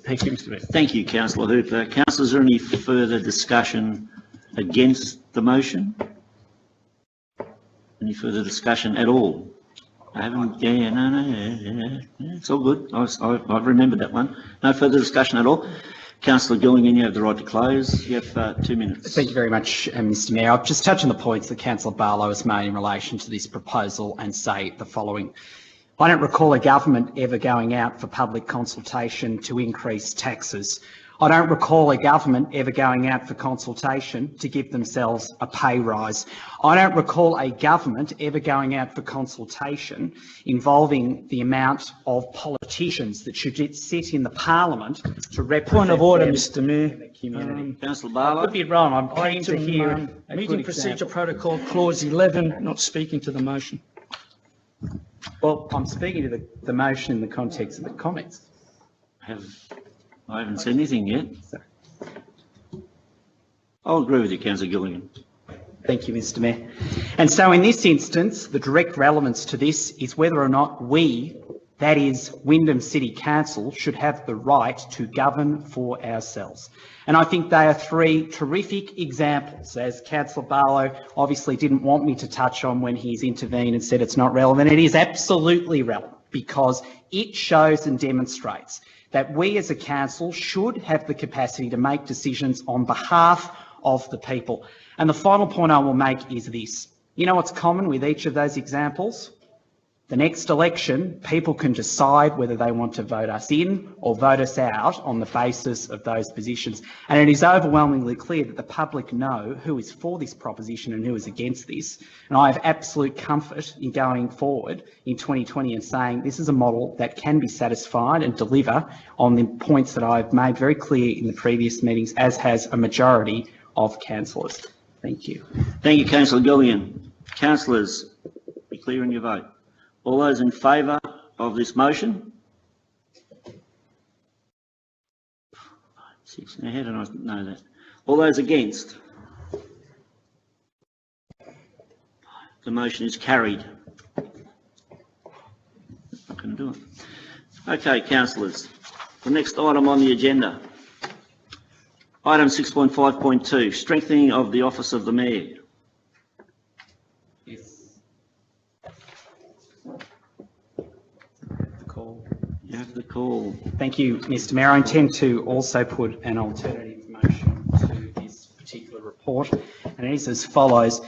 Thank you, Mr Mayor. Thank you, Councillor Hooper. Councillor, is there any further discussion against the motion? Any further discussion at all? I haven't, no, it's all good. I've remembered that one. No further discussion at all. Councillor Gillingham, you have the right to close. You have 2 minutes. Thank you very much, Mr Mayor. I'll just touch on the points that Councillor Barlow has made in relation to this proposal and say the following. I don't recall a government ever going out for public consultation to increase taxes. I don't recall a government ever going out for consultation to give themselves a pay rise. I don't recall a government ever going out for consultation involving the amount of politicians that should sit in the parliament to represent Point of order, Mr Mayor. the community. Councillor Barlow. I could be wrong. I'm keen to hear a Meeting good Procedure example. Protocol, Clause 11, not speaking to the motion. Well, I'm speaking to the motion in the context of the comments. I haven't said anything yet. I'll agree with you, Councillor Gillingham. Thank you, Mr Mayor. And so in this instance, the direct relevance to this is whether or not we, that is Wyndham City Council, should have the right to govern for ourselves. And I think they are 3 terrific examples, as Councillor Barlow obviously didn't want me to touch on when he's intervened and said it's not relevant. It is absolutely relevant because it shows and demonstrates that we as a council should have the capacity to make decisions on behalf of the people. And the final point I will make is this. You know what's common with each of those examples? The next election, people can decide whether they want to vote us in or vote us out on the basis of those positions. And it is overwhelmingly clear that the public know who is for this proposition and who is against this. And I have absolute comfort in going forward in 2020 and saying this is a model that can be satisfied and deliver on the points that I've made very clear in the previous meetings, as has a majority of councillors. Thank you. Thank you, Councillor Gillingham. Councillors, be clear in your vote. All those in favour of this motion? 6. Now, how did I know that? All those against? The motion is carried. Not going to do it. Okay, councillors. The next item on the agenda. Item 6.5.2, strengthening of the office of the Mayor. You have the call. Thank you, Mr Mayor. I intend to also put an alternative motion to this particular report, and it is as follows.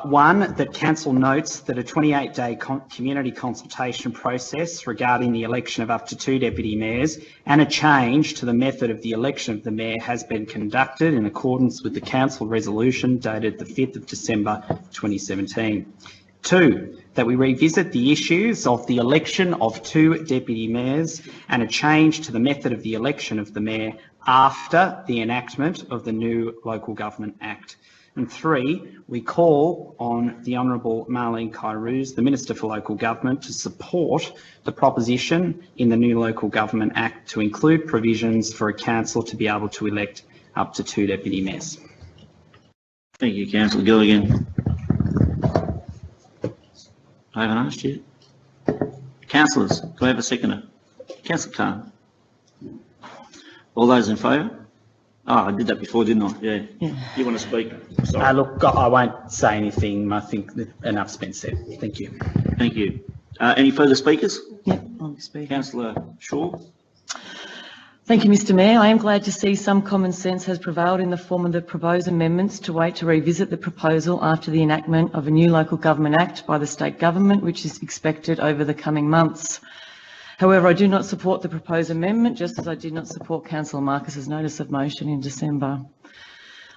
One, that Council notes that a 28-day community consultation process regarding the election of up to 2 deputy mayors and a change to the method of the election of the mayor has been conducted in accordance with the Council resolution dated the 5th of December 2017. 2, that we revisit the issues of the election of 2 deputy mayors and a change to the method of the election of the mayor after the enactment of the new Local Government Act. And 3, we call on the Honourable Marlene Kairouz, the Minister for Local Government, to support the proposition in the new Local Government Act to include provisions for a council to be able to elect up to 2 deputy mayors. Thank you, Councillor Gilligan. I haven't asked yet. Councillors, do I have a seconder? Councillor Khan. All those in favour? Oh, I did that before, didn't I? Yeah. You want to speak? Sorry. Look, I won't say anything. I think that enough's been said. Thank you. Thank you. Any further speakers? Yep, I'll speak. Councillor Shaw. Thank you, Mr Mayor. I am glad to see some common sense has prevailed in the form of the proposed amendments to wait to revisit the proposal after the enactment of a new Local Government Act by the State Government, which is expected over the coming months. However, I do not support the proposed amendment, just as I did not support Councillor Marcus's notice of motion in December.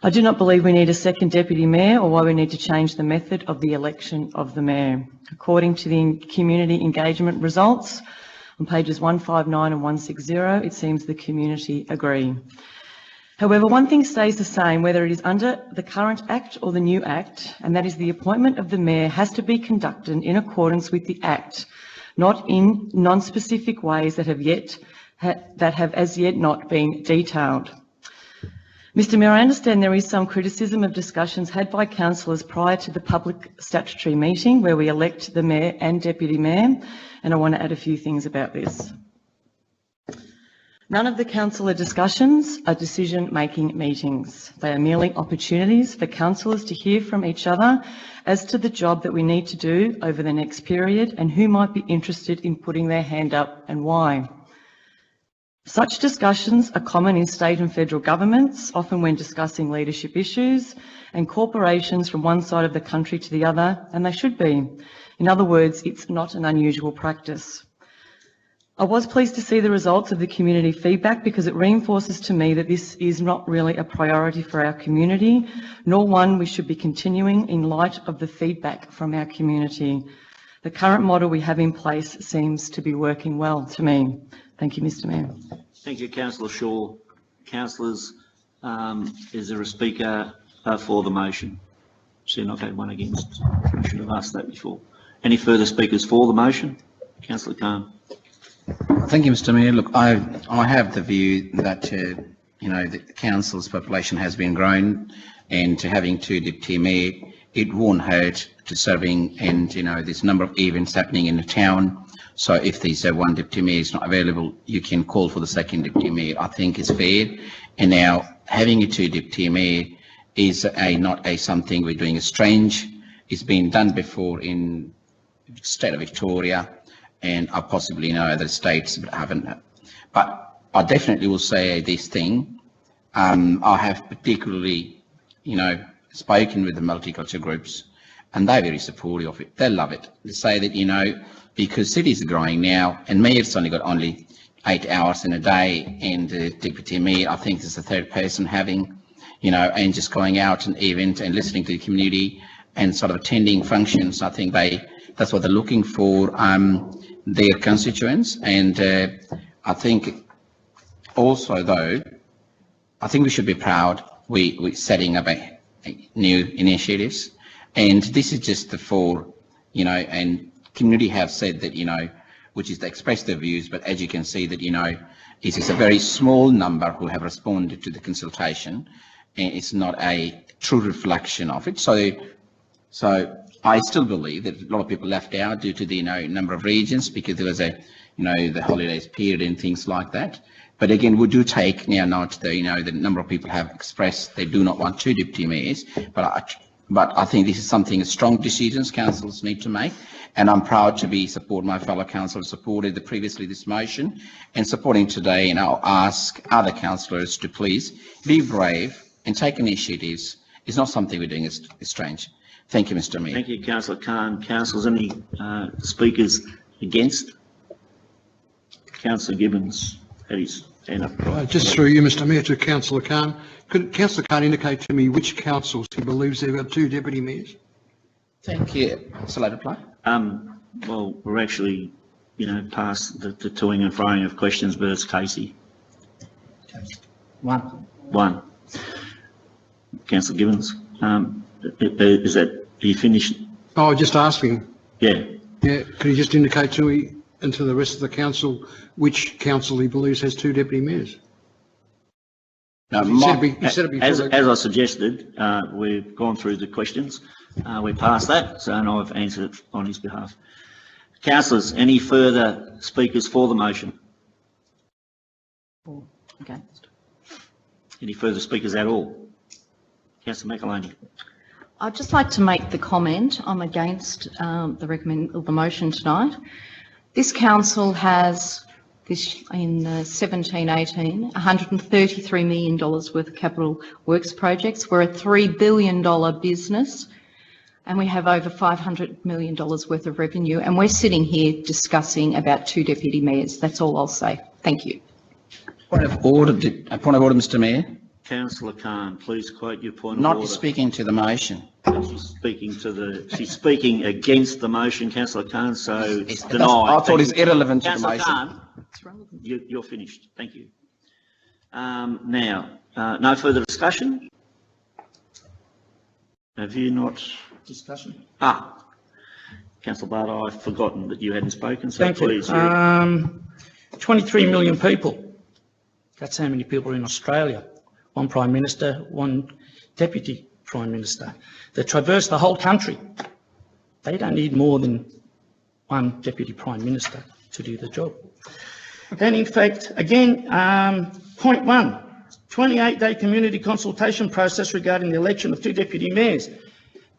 I do not believe we need a second deputy mayor or why we need to change the method of the election of the mayor. According to the community engagement results on pages 159 and 160, it seems the community agree. However, one thing stays the same, whether it is under the current Act or the new Act, and that is the appointment of the mayor has to be conducted in accordance with the Act, not in non-specific ways that have as yet not been detailed. Mr Mayor, I understand there is some criticism of discussions had by councillors prior to the public statutory meeting where we elect the mayor and deputy mayor, and I want to add a few things about this. None of the councillor discussions are decision-making meetings. They are merely opportunities for councillors to hear from each other as to the job that we need to do over the next period and who might be interested in putting their hand up and why. Such discussions are common in state and federal governments, often when discussing leadership issues, and corporations from one side of the country to the other, and they should be. In other words, it's not an unusual practice. I was pleased to see the results of the community feedback because it reinforces to me that this is not really a priority for our community, nor one we should be continuing in light of the feedback from our community. The current model we have in place seems to be working well to me. Thank you, Mr Mayor. Thank you, Councillor Shaw. Councillors, is there a speaker for the motion? See, I've had one against. I should have asked that before. Any further speakers for the motion? Councillor Khan. Thank you, Mr Mayor. Look, I have the view that, you know, the council's population has been growing, and to having 2 deputy mayor, it won't hurt to serving, and, you know, there's a number of events happening in the town. So if there's 1 deputy mayor is not available, you can call for the 2nd deputy mayor. I think is fair. And now having a 2 deputy mayor is not something we're doing strange. It's been done before in the state of Victoria, and I possibly know other states but haven't. But I definitely will say this thing. I have particularly, you know, spoken with the multicultural groups, and they're very supportive of it. They love it. They say that, you know, because cities are growing now, and mayor's only got 8 hours in a day, and the deputy mayor, I think, is the 3rd person having, you know, and just going out and event and listening to the community and sort of attending functions. I think that's what they're looking for, their constituents. And I think also, though, I think we should be proud we're setting up a new initiatives, and this is just the 4, you know, and community have said that, you know, which is to express their views, but as you can see that, you know, it is a very small number who have responded to the consultation, and it's not a true reflection of it. So I still believe that a lot of people left out due to the, you know, number of regions, because there was a, you know, the holidays period and things like that. But again, we do take now note that, you know, the number of people have expressed they do not want 2 deputy mayors, but but I think this is something, strong decisions councillors need to make, and I'm proud to be supporting my fellow councillors supported previously this motion and supporting today, and I'll ask other councillors to please be brave and take initiatives. It's not something we're doing is strange. Thank you, Mr. Mayor. Thank you, Councillor Khan. Councillors, any speakers against? Councillor Gibbons had his hand up. Just through you, Mr. Mayor, to Councillor Khan. Could Councillor Khan indicate to me which councils he believes there are 2 deputy mayors? Thank you. Shall I reply? Well, we're actually, past the toing and froing of questions, but it's Casey. One. Councillor Gibbons. Is that, are you finished? Oh, just asking. Yeah. Yeah, could he just indicate to me and to the rest of the council which council he believes has 2 deputy mayors? No, He said it before. As I suggested, we've gone through the questions. We're past that, so and I've answered it on his behalf. Councillors, any further speakers for the motion? Against. Any further speakers at all? Councillor McAloney. I'd just like to make the comment, I'm against the motion tonight. This council has, in 17-18, $133 million worth of capital works projects. We're a $3 billion business and we have over $500 million worth of revenue, and we're sitting here discussing about 2 deputy mayors. That's all I'll say. Thank you. Point of order, Mr. Mayor. Councillor Khan, please quote your point of order. Not speaking to the motion. She's speaking against the motion, Councillor Khan, so it's denied. I thought it's irrelevant to the Councillor motion. Khan, you're finished. Thank you. Now, no further discussion? Have you not? Discussion. Councillor Bardo, I've forgotten that you hadn't spoken, so Thank please. you. 23 million people. That's how many people are in Australia. 1 Prime Minister, 1 Deputy Prime Minister. They traverse the whole country. They don't need more than 1 Deputy Prime Minister to do the job. And in fact, again, point 1, 28-day community consultation process regarding the election of 2 deputy mayors.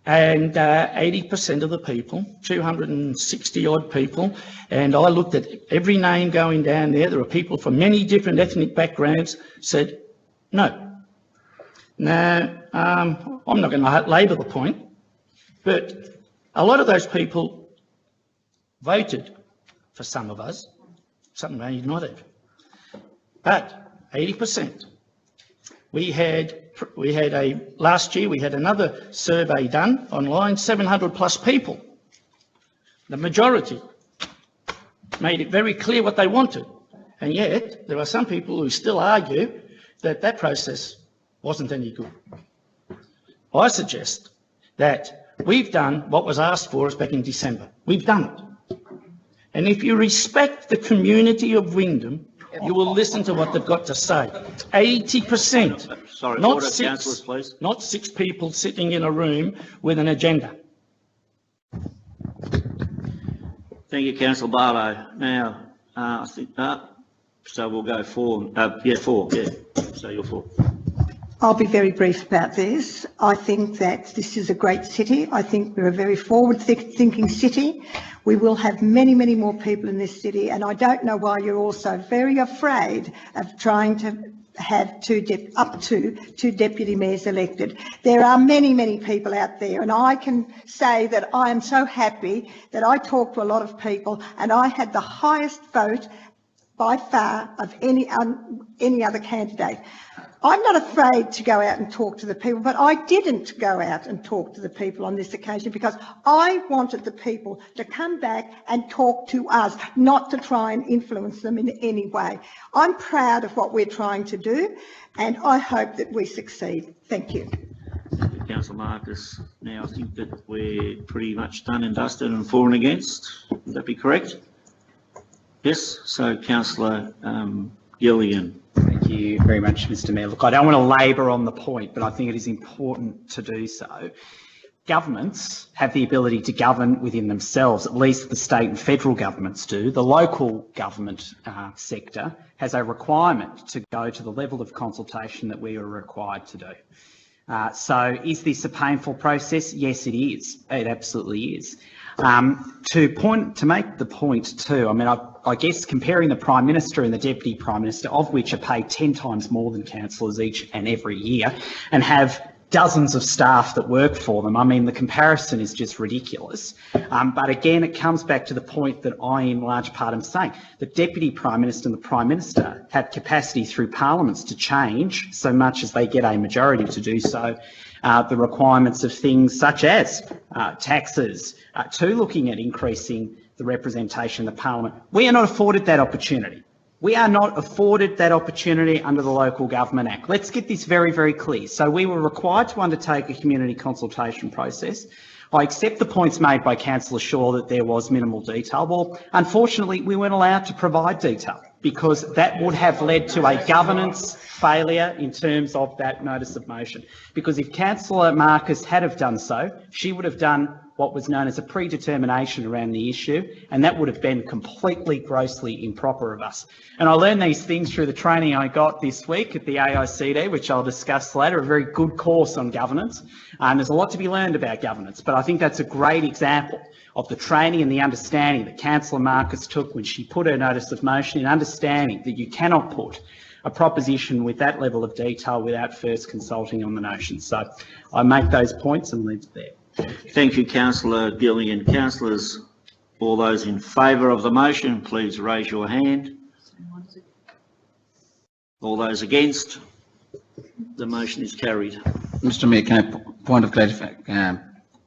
And 80% of the people, 260 odd people, and I looked at every name going down there. There are people from many different ethnic backgrounds said no. Now, I'm not going to labour the point, but a lot of those people voted for some of us, some may not have, but 80%. Last year we had another survey done online, 700 plus people. The majority made it very clear what they wanted, and yet there are some people who still argue that that process wasn't any good. I suggest that we've done what was asked for us back in December. We've done it. And if you respect the community of Wyndham, you will listen to what they've got to say. 80%. Sorry, not order, six, councillors, please. Not 6 people sitting in a room with an agenda. Thank you, Councillor Barlow. Now, I think, so we'll go 4. 4, yeah. So you're 4. I'll be very brief about this. I think that this is a great city. I think we're a very forward-thinking city. We will have many, many more people in this city, and I don't know why you're all so very afraid of trying to have up to 2 deputy mayors elected. There are many, many people out there, and I can say that I am so happy that I talked to a lot of people, and I had the highest vote by far of any other candidate. I'm not afraid to go out and talk to the people, but I didn't go out and talk to the people on this occasion because I wanted the people to come back and talk to us, not to try and influence them in any way. I'm proud of what we're trying to do, and I hope that we succeed. Thank you. Thank you, Councillor Marcus. Now, I think that we're pretty much done and dusted and for and against. Would that be correct? Yes. So, Councillor Gillian. Thank you very much, Mr. Mayor. Look, I don't want to labour on the point, but I think it is important to do so. Governments have the ability to govern within themselves, at least the state and federal governments do. The local government sector has a requirement to go to the level of consultation that we are required to do. So is this a painful process? Yes, it is. It absolutely is. To make the point too, I mean, I guess comparing the Prime Minister and the Deputy Prime Minister, of which are paid 10 times more than councillors each and every year, and have dozens of staff that work for them. I mean, the comparison is just ridiculous. But again, it comes back to the point that I, in large part, am saying. The Deputy Prime Minister and the Prime Minister have capacity through parliaments to change, so much as they get a majority to do so, the requirements of things such as taxes, to looking at increasing the representation of the parliament. We are not afforded that opportunity. We are not afforded that opportunity under the Local Government Act. Let's get this very, very clear. So we were required to undertake a community consultation process. I accept the points made by Councillor Shaw that there was minimal detail. Well, unfortunately, we weren't allowed to provide detail because that would have led to a governance failure in terms of that notice of motion. Because if Councillor Marcus had have done so, she would have done what was known as a predetermination around the issue, and that would have been completely, grossly improper of us. And I learned these things through the training I got this week at the AICD, which I'll discuss later, a very good course on governance. There's a lot to be learned about governance, but I think that's a great example of the training and the understanding that Councillor Marcus took when she put her notice of motion, in understanding that you cannot put a proposition with that level of detail without first consulting on the notion. So I make those points and leave it there. Thank you, Councillor Gilligan. Councillors, all those in favour of the motion, please raise your hand. All those against? The motion is carried. Mr. Mayor, can I point of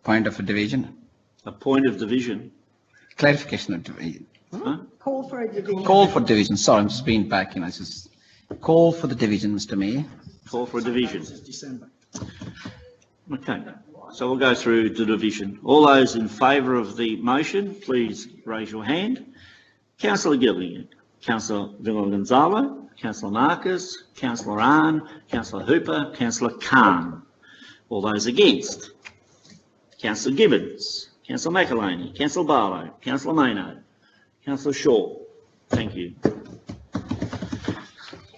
point of a division? A point of division? Clarification of division. Huh? Call for a division. Call for division. Sorry, I'm just being back. I just call for the division, Mr. Mayor. Call for a division. Okay. So we'll go through the division. All those in favour of the motion, please raise your hand. Councillor Gilligan, Councillor Villar-Gonzalo, Councillor Marcus, Councillor Ahn, Councillor Hooper, Councillor Khan. All those against? Councillor Gibbons, Councillor McElhaney, Councillor Barlow, Councillor Maynard, Councillor Shaw. Thank you.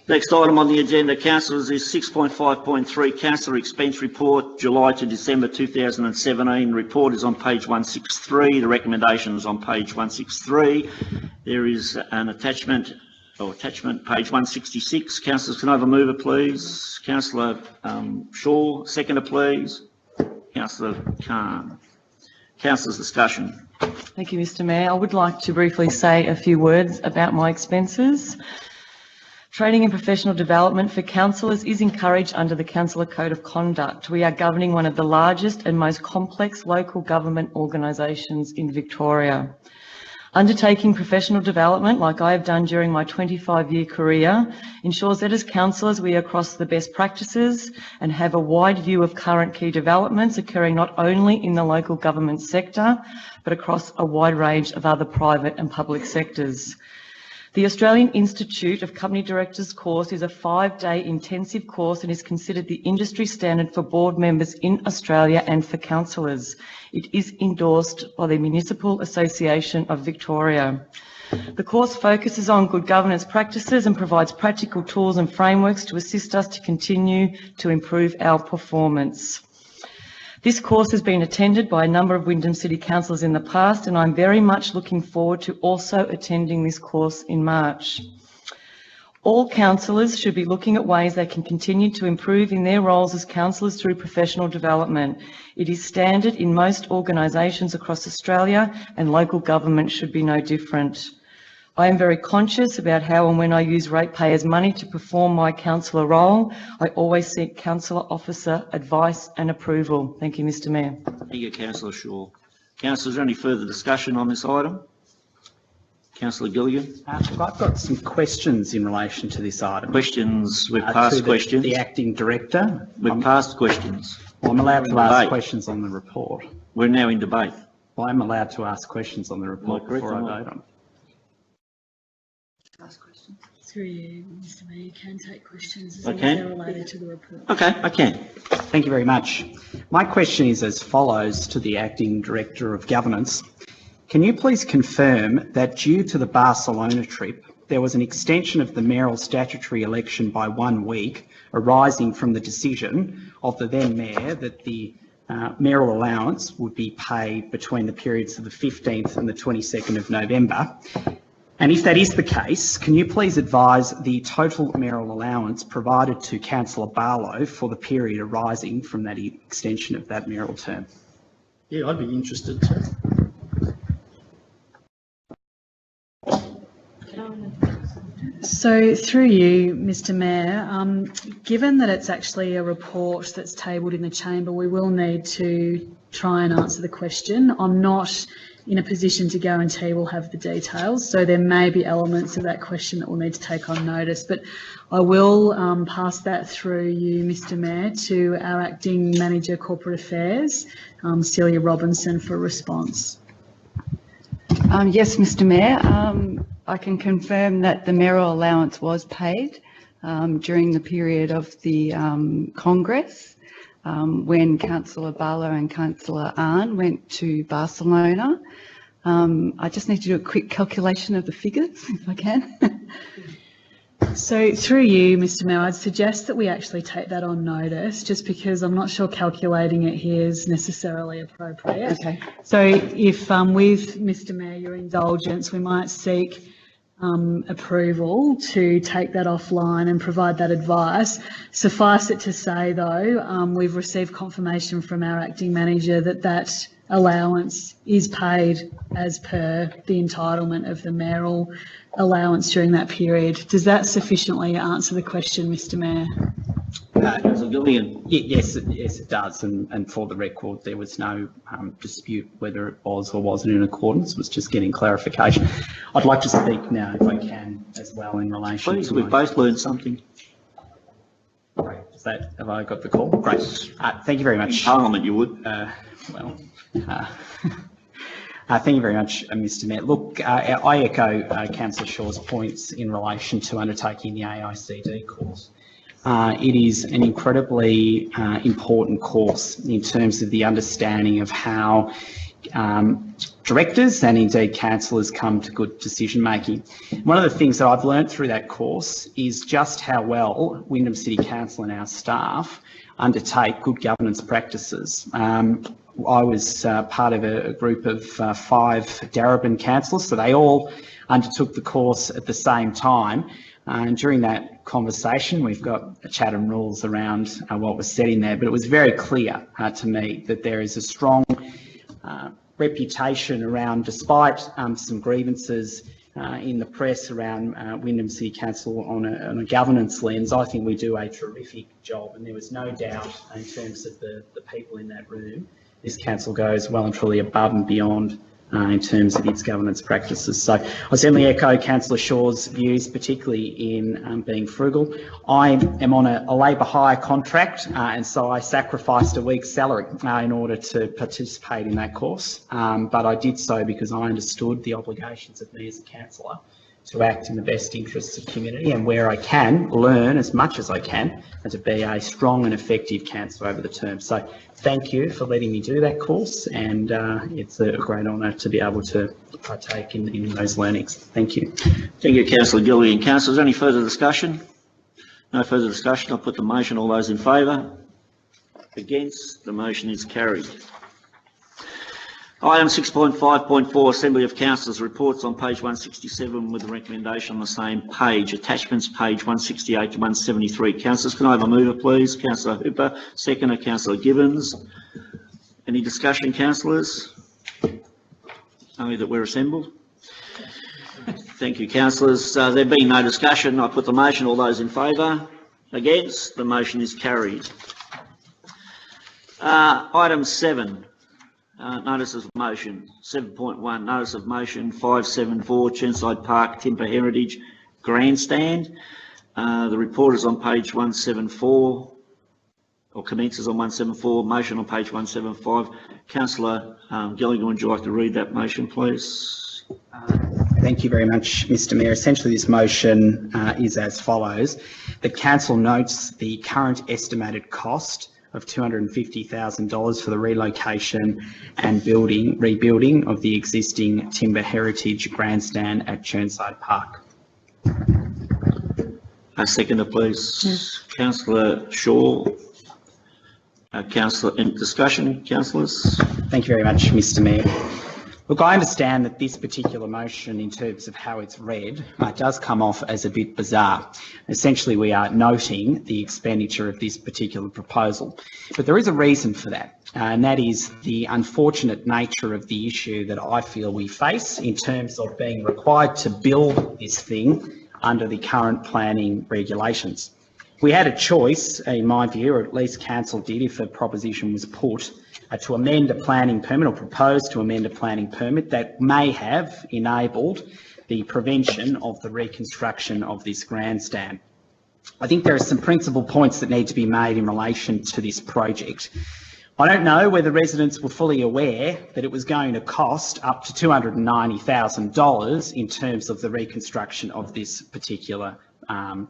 Next item on the agenda, councillors, is 6.5.3 Councillor Expense Report, July to December 2017. Report is on page 163. The recommendation is on page 163. There is an attachment, page 166. Councillors, can I have a mover, please? Councillor Shaw, seconder, please. Councillor Khan. Councillors, discussion. Thank you, Mr. Mayor. I would like to briefly say a few words about my expenses. Training and professional development for councillors is encouraged under the Councillor Code of Conduct. We are governing one of the largest and most complex local government organisations in Victoria. Undertaking professional development, like I have done during my 25-year career, ensures that as councillors we are across the best practices and have a wide view of current key developments occurring not only in the local government sector, but across a wide range of other private and public sectors. The Australian Institute of Company Directors course is a 5-day intensive course and is considered the industry standard for board members in Australia and for councillors. It is endorsed by the Municipal Association of Victoria. The course focuses on good governance practices and provides practical tools and frameworks to assist us to continue to improve our performance. This course has been attended by a number of Wyndham City councillors in the past, and I'm very much looking forward to also attending this course in March. All councillors should be looking at ways they can continue to improve in their roles as councillors through professional development. It is standard in most organisations across Australia, and local government should be no different. I am very conscious about how and when I use ratepayers' money to perform my councillor role. I always seek councillor officer advice and approval. Thank you, Mr. Mayor. Thank you, Councillor Shaw. Councillors, is there any further discussion on this item? Councillor Gilligan. I've got some questions in relation to this item. Questions. We've passed questions. The acting director. We've passed questions. I'm allowed to ask questions on the report. We're now in debate. I'm allowed to ask questions on the report before I vote on it. Through you, Mr. Mayor, you can take questions as long as they're related to the report. Okay, I can. Thank you very much. My question is as follows to the Acting Director of Governance. Can you please confirm that due to the Barcelona trip, there was an extension of the mayoral statutory election by 1 week arising from the decision of the then mayor that the mayoral allowance would be paid between the periods of the 15th and the 22nd of November. And if that is the case, can you please advise the total mayoral allowance provided to Councillor Barlow for the period arising from that extension of that mayoral term? Yeah, I'd be interested too. So through you, Mr Mayor, given that it's actually a report that's tabled in the chamber, we will need to try and answer the question. I'm not in a position to guarantee we'll have the details, so there may be elements of that question that we'll need to take on notice, but I will pass that through you, Mr Mayor, to our Acting Manager Corporate Affairs, Celia Robinson, for a response. Yes, Mr Mayor, I can confirm that the mayoral allowance was paid during the period of the Congress when Councillor Barlow and Councillor Ahn went to Barcelona. I just need to do a quick calculation of the figures, if I can. So through you, Mr Mayor, I'd suggest that we actually take that on notice, just because I'm not sure calculating it here is necessarily appropriate. Okay. So if with Mr Mayor, your indulgence, we might seek approval to take that offline and provide that advice. Suffice it to say though, we've received confirmation from our acting manager that that allowance is paid as per the entitlement of the mayoral allowance during that period. Does that sufficiently answer the question, Mr Mayor? Councillor Gilligan. Yes, it does. And for the record, there was no dispute whether it was or wasn't in accordance. It was just getting clarification. I'd like to speak now, if I can, as well in relation Please, to... we've both learned something. Great. Have I got the call? Great. Thank you very much. In Parliament, you would. Thank you very much, Mr Mayor. Look, I echo Councillor Shaw's points in relation to undertaking the AICD course. It is an incredibly important course in terms of the understanding of how directors and indeed councillors come to good decision making. One of the things that I've learned through that course is just how well Wyndham City Council and our staff undertake good governance practices. I was part of a group of 5 Darebin councillors, so they all undertook the course at the same time. And during that conversation, we've got Chatham rules around what was said in there, but it was very clear to me that there is a strong reputation around, despite some grievances in the press around Wyndham City Council on a governance lens. I think we do a terrific job, and there was no doubt in terms of the people in that room. This council goes well and truly above and beyond in terms of its governance practices. So I certainly echo Councillor Shaw's views, particularly in being frugal. I am on a labour hire contract, and so I sacrificed a week's salary in order to participate in that course. But I did so because I understood the obligations of me as a councillor to act in the best interests of community, and where I can, learn as much as I can, and to be a strong and effective councillor over the term. So thank you for letting me do that course, and it's a great honour to be able to partake in those learnings. Thank you. Thank you, Councillor Gilligan. Councillors, any further discussion? No further discussion. I'll put the motion. All those in favour? Against? The motion is carried. Item 6.5.4, Assembly of Councillors reports on page 167 with a recommendation on the same page. Attachments page 168 to 173. Councillors, can I have a mover, please? Councillor Hooper, seconder, Councillor Gibbons. Any discussion, councillors? Only that we're assembled. Thank you, councillors. There being no discussion, I put the motion. All those in favour? Against? The motion is carried. Item 7. Notice of motion. 7.1, notice of motion 574, Chirnside Park Timber Heritage Grandstand. The report is on page 174, or commences on 174, motion on page 175. Councillor Gilligan, would you like to read that motion, please? Thank you very much, Mr Mayor. Essentially, this motion is as follows. The council notes the current estimated cost of $250,000 for the relocation and rebuilding of the existing timber heritage grandstand at Chirnside Park. A seconder, please. Councillor Shaw. Councillor, any discussion, councillors? Thank you very much, Mr. Mayor. Look, I understand that this particular motion, in terms of how it's read, does come off as a bit bizarre. Essentially, we are noting the expenditure of this particular proposal. But there is a reason for that, and that is the unfortunate nature of the issue that I feel we face in terms of being required to build this thing under the current planning regulations. We had a choice, in my view, or at least council did if a proposition was put, to amend a planning permit or propose to amend a planning permit that may have enabled the prevention of the reconstruction of this grandstand. I think there are some principal points that need to be made in relation to this project. I don't know whether residents were fully aware that it was going to cost up to $290,000 in terms of the reconstruction of this particular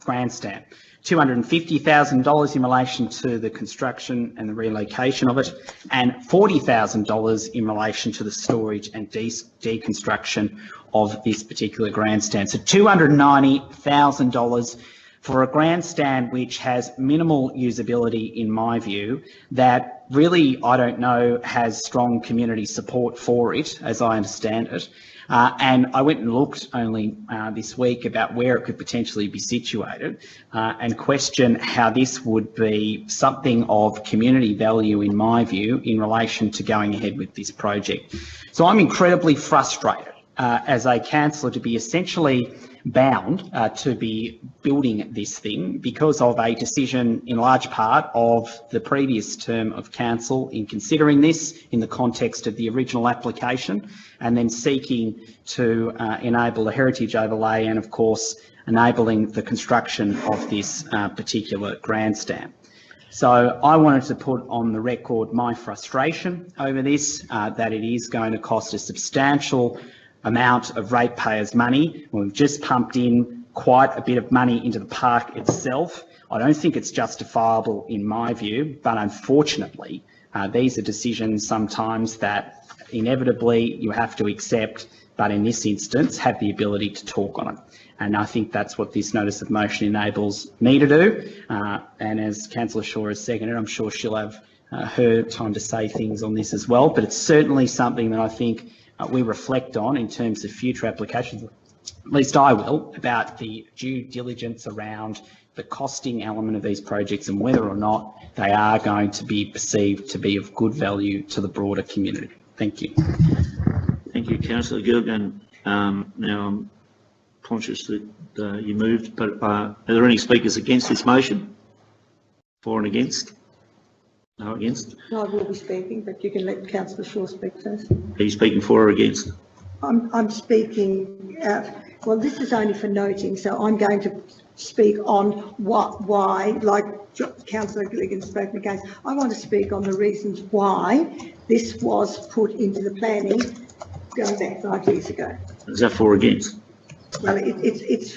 grandstand. $250,000 in relation to the construction and the relocation of it, and $40,000 in relation to the storage and deconstruction of this particular grandstand. So $290,000 for a grandstand which has minimal usability, in my view, that really, I don't know, has strong community support for it, as I understand it. And I went and looked only this week about where it could potentially be situated and question how this would be something of community value, in my view, in relation to going ahead with this project. So I'm incredibly frustrated as a councillor to be essentially bound to be building this thing because of a decision in large part of the previous term of council in considering this in the context of the original application and then seeking to enable a heritage overlay and of course enabling the construction of this particular grandstand. So I wanted to put on the record my frustration over this, that it is going to cost a substantial amount of ratepayers' money. We've just pumped in quite a bit of money into the park itself. I don't think it's justifiable in my view, but unfortunately, these are decisions sometimes that inevitably you have to accept, but in this instance have the ability to talk on it. And I think that's what this notice of motion enables me to do. And as Councillor Shaw has seconded, I'm sure she'll have her time to say things on this as well, but it's certainly something that I think we reflect on in terms of future applications, at least I will, about the due diligence around the costing element of these projects and whether or not they are going to be perceived to be of good value to the broader community. Thank you. Thank you, Councillor Gilligan. Now I'm conscious that you moved, but are there any speakers against this motion? For and against? No against? No, I will be speaking, but you can let Councillor Shaw speak first. Are you speaking for or against? I'm speaking, well, this is only for noting, so I'm going to speak on why, like Councillor Gilligan spoke against. I want to speak on the reasons why this was put into the planning going back 5 years ago. Is that for or against? Well, it's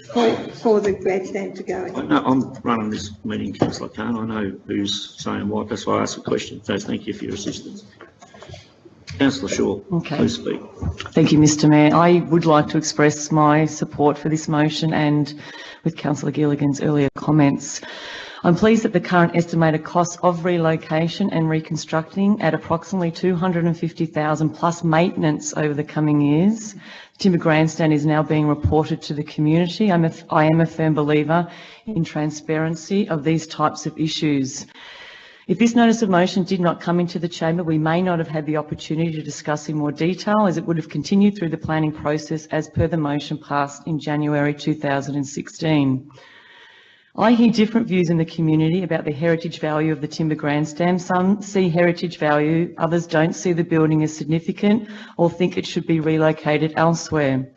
for the grandstand to go in. No, I'm running this meeting, Councillor Khan. I know who's saying what. That's why I asked the question. So thank you for your assistance. Councillor Shaw, please speak. Thank you, Mr. Mayor. I would like to express my support for this motion and with Councillor Gilligan's earlier comments. I'm pleased that the current estimated cost of relocation and reconstructing at approximately $250,000 plus maintenance over the coming years. Timber grandstand is now being reported to the community. I am a firm believer in transparency of these types of issues. If this notice of motion did not come into the chamber, we may not have had the opportunity to discuss in more detail, as it would have continued through the planning process as per the motion passed in January 2016. I hear different views in the community about the heritage value of the timber grandstand. Some see heritage value, others don't see the building as significant or think it should be relocated elsewhere.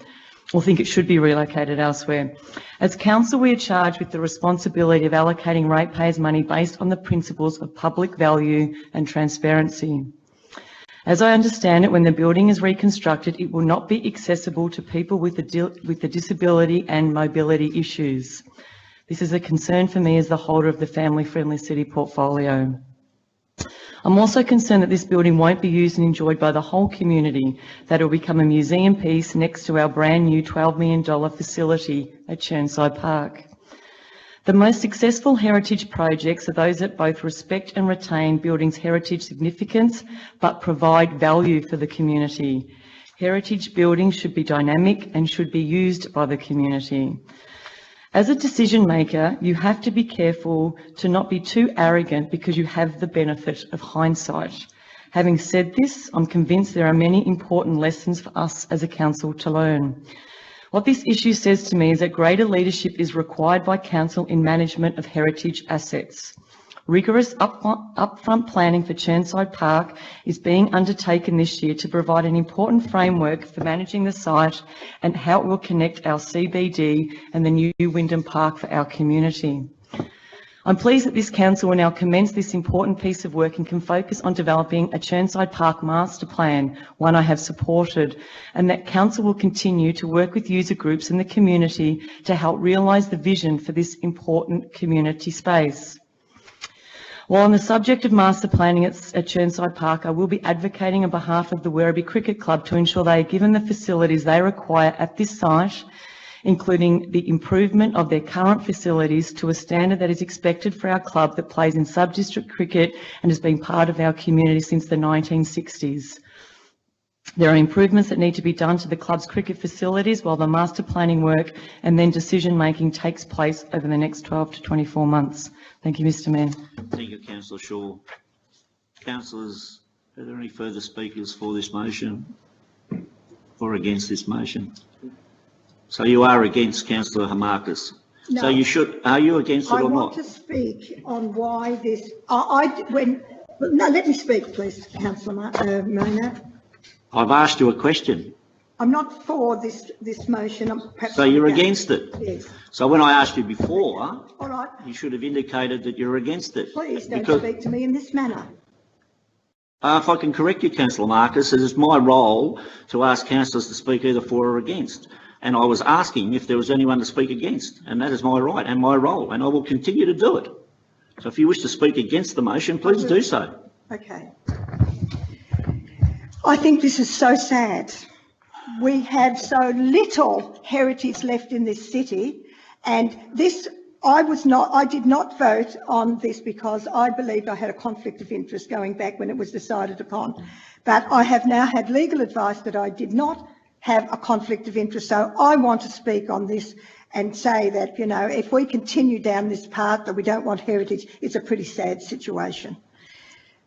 As council, we are charged with the responsibility of allocating ratepayers' money based on the principles of public value and transparency. As I understand it, when the building is reconstructed, it will not be accessible to people with the disability and mobility issues. This is a concern for me as the holder of the family-friendly city portfolio. I'm also concerned that this building won't be used and enjoyed by the whole community, that it will become a museum piece next to our brand new $12 million facility at Chirnside Park. The most successful heritage projects are those that both respect and retain buildings' heritage significance, but provide value for the community. Heritage buildings should be dynamic and should be used by the community. As a decision maker, you have to be careful to not be too arrogant because you have the benefit of hindsight. Having said this, I'm convinced there are many important lessons for us as a council to learn. What this issue says to me is that greater leadership is required by council in management of heritage assets. Rigorous upfront planning for Chirnside Park is being undertaken this year to provide an important framework for managing the site and how it will connect our CBD and the new Wyndham Park for our community. I'm pleased that this council will now commence this important piece of work and can focus on developing a Chirnside Park master plan, one I have supported, and that council will continue to work with user groups in the community to help realise the vision for this important community space. While on the subject of master planning at Chirnside Park, I will be advocating on behalf of the Werribee Cricket Club to ensure they are given the facilities they require at this site, including the improvement of their current facilities to a standard that is expected for our club that plays in sub-district cricket and has been part of our community since the 1960s. There are improvements that need to be done to the club's cricket facilities while the master planning work and then decision making takes place over the next 12 to 24 months. Thank you, Mr. Mayor. Thank you, Councillor Shaw. Councillors, are there any further speakers for this motion or against this motion? So you are against, Councillor Hamarkis? No. So you should, are you against it or not? I want to speak on why this, no, let me speak please, Councillor Mona. I've asked you a question. I'm not for this motion. So you're against it? Yes. So when I asked you before, all right, you should have indicated that you're against it. Please don't speak to me in this manner. If I can correct you, Councillor Marcus, it is my role to ask councillors to speak either for or against. And I was asking if there was anyone to speak against, and that is my right and my role, and I will continue to do it. So if you wish to speak against the motion, please do so. Okay. I think this is so sad. We have so little heritage left in this city, and this, I did not vote on this because I believed I had a conflict of interest going back when it was decided upon. But I have now had legal advice that I did not have a conflict of interest. So I want to speak on this and say that, you know, if we continue down this path that we don't want heritage, it's a pretty sad situation.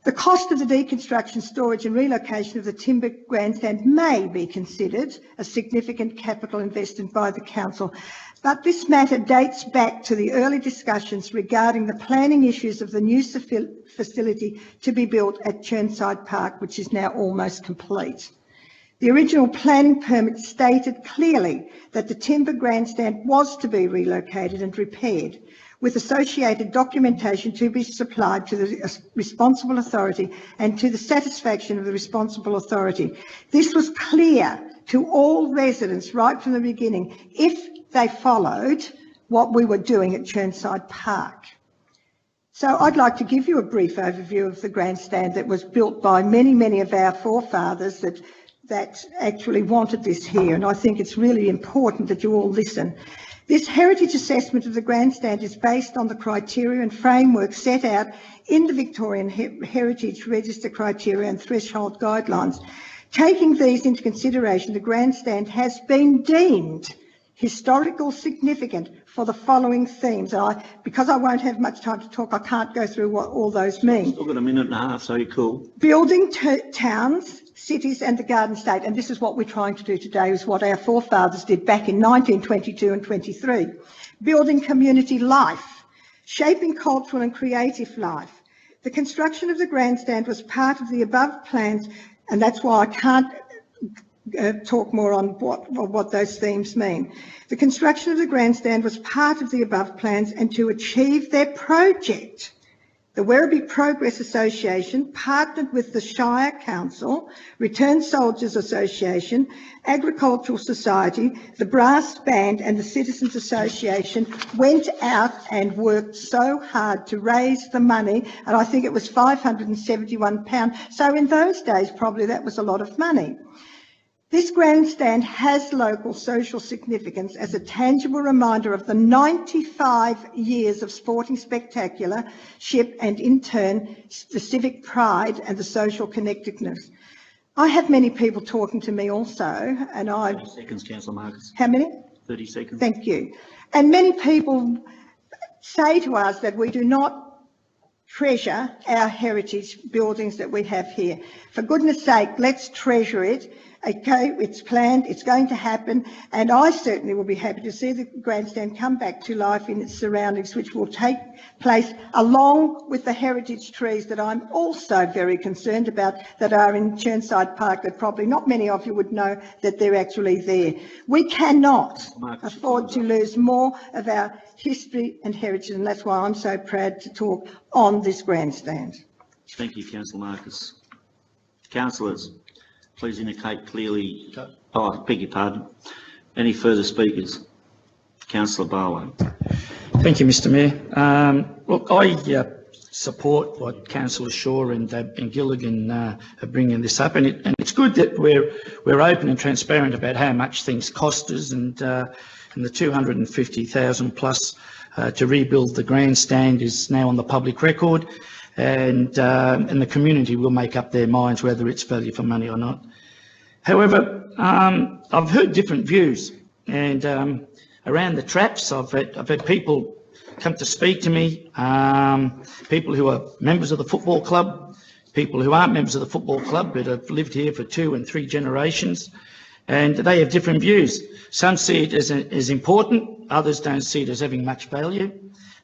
The cost of the deconstruction, storage and relocation of the timber grandstand may be considered a significant capital investment by the council, but this matter dates back to the early discussions regarding the planning issues of the new facility to be built at Chirnside Park, which is now almost complete. The original planning permit stated clearly that the timber grandstand was to be relocated and repaired, with associated documentation to be supplied to the responsible authority and to the satisfaction of the responsible authority. This was clear to all residents right from the beginning if they followed what we were doing at Chirnside Park. So I'd like to give you a brief overview of the grandstand that was built by many of our forefathers that actually wanted this here, and I think it's really important that you all listen. This heritage assessment of the grandstand is based on the criteria and framework set out in the Victorian Heritage Register criteria and threshold guidelines. Taking these into consideration, the grandstand has been deemed historical significant for the following themes. Because I won't have much time to talk, I can't go through what all those mean. Still got a minute and a half, so you're cool. Building towns, cities and the garden state, and this is what we're trying to do today, is what our forefathers did back in 1922 and 23. Building community life, shaping cultural and creative life. The construction of the grandstand was part of the above plans, and that's why I can't talk more on what those themes mean. The construction of the grandstand was part of the above plans, and to achieve their project, the Werribee Progress Association partnered with the Shire Council, Returned Soldiers Association, Agricultural Society, the Brass Band and the Citizens Association went out and worked so hard to raise the money, and I think it was £571. So in those days, probably that was a lot of money. This grandstand has local social significance as a tangible reminder of the 95 years of sporting spectacularship and, in turn, the civic pride and the social connectedness. I have many people talking to me also, and 30 seconds, Councillor Marcus. How many? 30 seconds. Thank you. And many people say to us that we do not treasure our heritage buildings that we have here. For goodness sake, let's treasure it. Okay, it's planned, it's going to happen, and I certainly will be happy to see the grandstand come back to life in its surroundings, which will take place along with the heritage trees that I'm also very concerned about that are in Chirnside Park, that probably not many of you would know that they're actually there. We cannot afford to lose more of our history and heritage, and that's why I'm so proud to talk on this grandstand. Thank you, Councillor Marcus. Councillors, please indicate clearly. Oh, I beg your pardon. Any further speakers? Councillor Barlow. Thank you, Mr Mayor. Look, I support what Councillor Shaw and Gilligan are bringing this up, and it's good that we're open and transparent about how much things cost us, and the 250,000 plus to rebuild the grandstand is now on the public record. And the community will make up their minds whether it's value for money or not. However, I've heard different views, and around the traps, I've had people come to speak to me, people who are members of the football club, people who aren't members of the football club but have lived here for 2 and 3 generations, and they have different views. Some see it as important, others don't see it as having much value.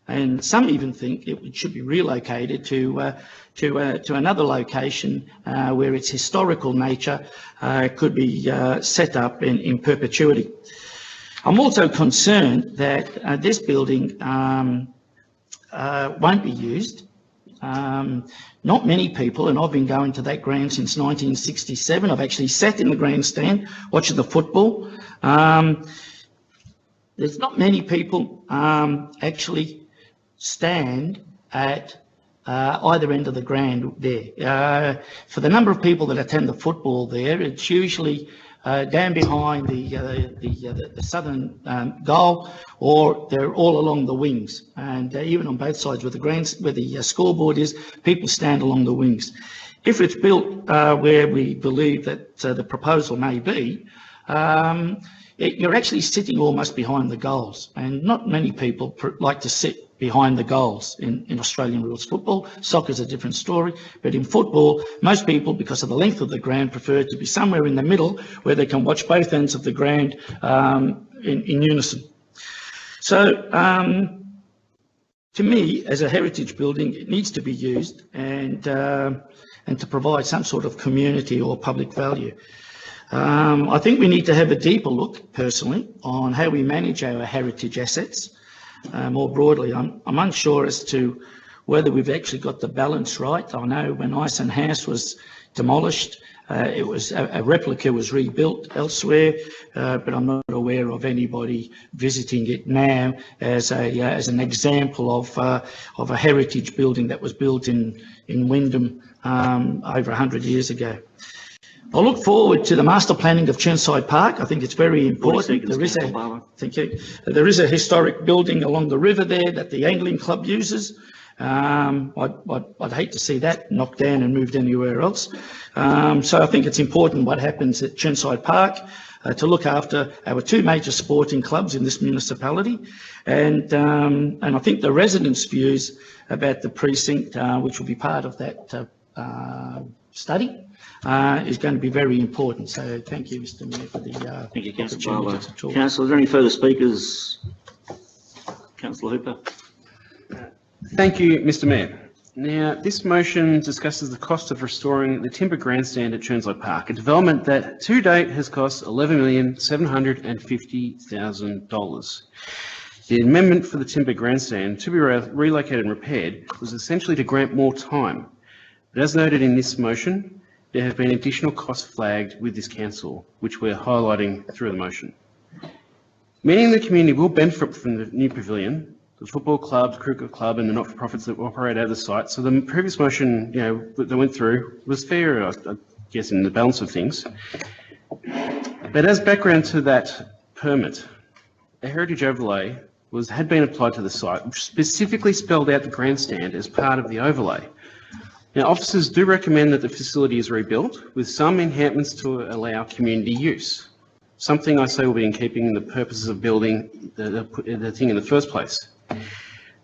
And some even think it should be relocated to another location where its historical nature could be set up in perpetuity. I'm also concerned that this building won't be used. Not many people, and I've been going to that ground since 1967. I've actually sat in the grandstand watching the football. There's not many people actually stand at either end of the ground there. For the number of people that attend the football there, it's usually down behind the southern goal, or they're all along the wings. And even on both sides where the scoreboard is, people stand along the wings. If it's built where we believe that the proposal may be, you're actually sitting almost behind the goals, and not many people like to sit behind the goals in Australian rules football. Soccer's a different story, but in football, most people, because of the length of the ground, prefer to be somewhere in the middle where they can watch both ends of the ground in unison. So, to me, as a heritage building, it needs to be used and to provide some sort of community or public value. I think we need to have a deeper look, personally, on how we manage our heritage assets. More broadly, I'm unsure as to whether we've actually got the balance right. I know when Ison House was demolished, it was a replica was rebuilt elsewhere, but I'm not aware of anybody visiting it now as an example of a heritage building that was built in Wyndham over 100 years ago. I look forward to the master planning of Chirnside Park. I think it's very important. There is a historic building along the river there that the angling club uses. I'd hate to see that knocked down and moved anywhere else. So I think it's important what happens at Chirnside Park to look after our 2 major sporting clubs in this municipality, and I think the residents' views about the precinct, which will be part of that study, is going to be very important. So thank you, Mr Mayor, for the thank you, Councillor Barlow. Councillor, is there any further speakers? Councillor Hooper. Thank you, Mr Mayor. Now, this motion discusses the cost of restoring the timber grandstand at Chirnside Park, a development that to date has cost $11,750,000. The amendment for the timber grandstand to be relocated and repaired was essentially to grant more time. But as noted in this motion, there have been additional costs flagged with this council, which we're highlighting through the motion. Meaning the community will benefit from the new pavilion, the football club, the cricket club, and the not-for-profits that operate out of the site. So the previous motion, that went through was fair, I guess, in the balance of things. But as background to that permit, a heritage overlay had been applied to the site, which specifically spelled out the grandstand as part of the overlay. Now, officers do recommend that the facility is rebuilt with some enhancements to allow community use. Something I say will be in keeping in the purposes of building the thing in the first place.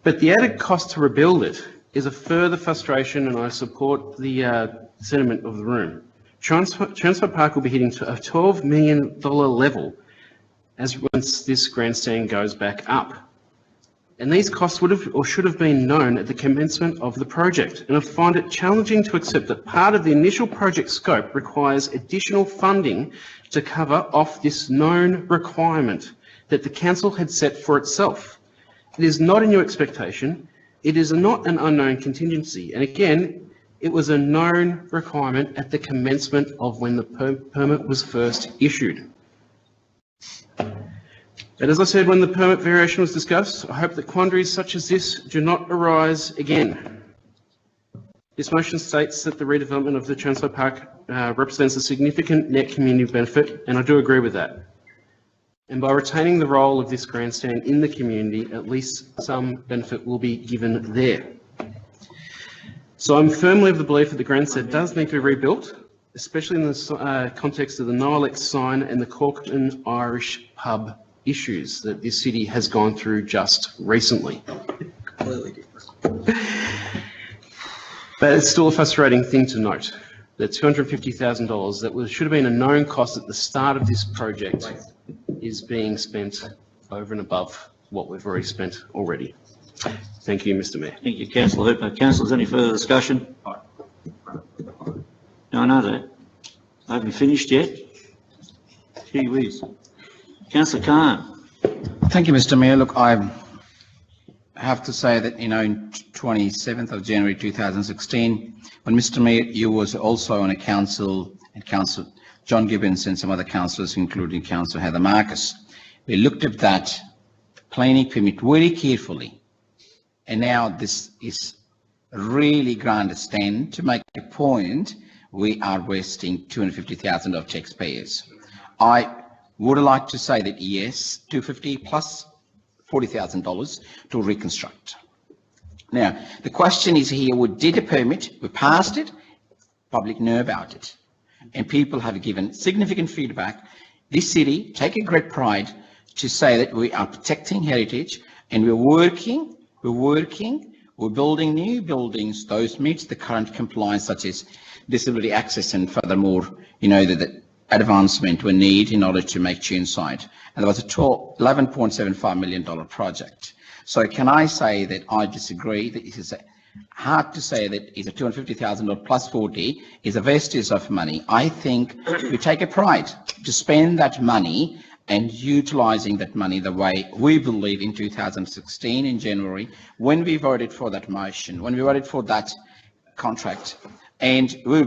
But the added cost to rebuild it is a further frustration, and I support the sentiment of the room. Transfer Park will be hitting a $12 million level once this grandstand goes back up. And these costs would have or should have been known at the commencement of the project. And I find it challenging to accept that part of the initial project scope requires additional funding to cover off this known requirement that the council had set for itself. It is not a new expectation. It is not an unknown contingency. And again, it was a known requirement at the commencement of when the permit was first issued. But as I said, when the permit variation was discussed, I hope that quandaries such as this do not arise again. This motion states that the redevelopment of the Transfer Park represents a significant net community benefit, and I do agree with that. And by retaining the role of this grandstand in the community, at least some benefit will be given there. So I'm firmly of the belief that the grandstand does need to be rebuilt, especially in the context of the Nilex sign and the Corkman Irish pub issues that this city has gone through just recently. Completely different. But it's still a frustrating thing to note that $250,000 that should have been a known cost at the start of this project is being spent over and above what we've already spent already. Thank you, Mr. Mayor. Thank you, Councillor Hooper. Councillors, any further discussion? No, I know that. I haven't finished yet. Gee whiz. Councillor Khan. Thank you, Mr. Mayor. Look, I have to say that, you know, in 27th of January 2016, when Mr. Mayor, you was also on a council, and Councillor John Gibbons and some other councillors, including Councillor Heather Marcus, we looked at that planning permit very carefully. And now this is really grandstand to make a point. We are wasting $250,000 of taxpayers. I would like to say that yes, $250 plus $40,000 to reconstruct. Now, the question is here, we did a permit, we passed it, public know about it, and people have given significant feedback. This city take a great pride to say that we are protecting heritage, and we're building new buildings, those meet the current compliance, such as disability access, and furthermore, you know, the advancement we need in order to make Tuneside. And there was a $11.75 million project. So can I say that I disagree that it is hard to say that it's a $250,000 plus 40 is a wastage of money. I think we take a pride to spend that money and utilising that money the way we believe in 2016 in January, when we voted for that motion, when we voted for that contract. And I